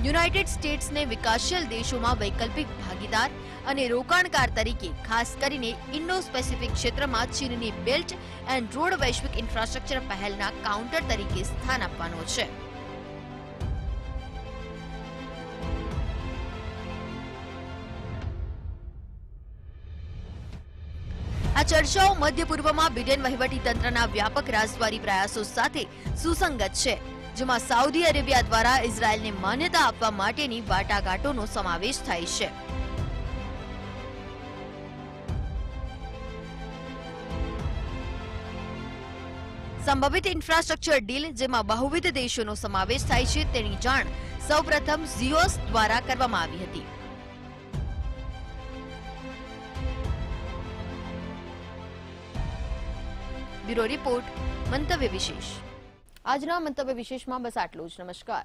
યુનાઇટેડ સ્ટેટ્સને વિકાસશીલ દેશોમાં વૈકલ્પિક ભાગીદાર અને રોકાણકાર તરીકે, ખાસ કરીને ઇન્ડો પેસિફિક ક્ષેત્રમાં ચીનની બેલ્ટ એન્ડ રોડ વૈશ્વિક ઇન્ફ્રાસ્ટ્રક્ચર પહેલના કાઉન્ટર તરીકે સ્થાન આપવાનો છે. આ ચર્ચાઓ મધ્ય પૂર્વમાં બિડેન વહીવટી તંત્રના વ્યાપક રાજદ્વારી પ્રયાસો સાથે સુસંગત છે, જેમાં સાઉદી અરેબિયા દ્વારા ઇઝરાયલને માન્યતા આપવા માટેની વાટાઘાટોનો સમાવેશ થાય છે. સંભવિત ઇન્ફ્રાસ્ટ્રક્ચર ડીલ, જેમાં બહુવિધ દેશોનો સમાવેશ થાય છે, તેની જાણ સૌપ્રથમ ઝિયોસ દ્વારા કરવામાં આવી હતી. બ્યુરો રિપોર્ટ મંતવ્ય વિશેષ. આજના મંતવ્ય વિશેષમાં બસ આટલું જ. નમસ્કાર.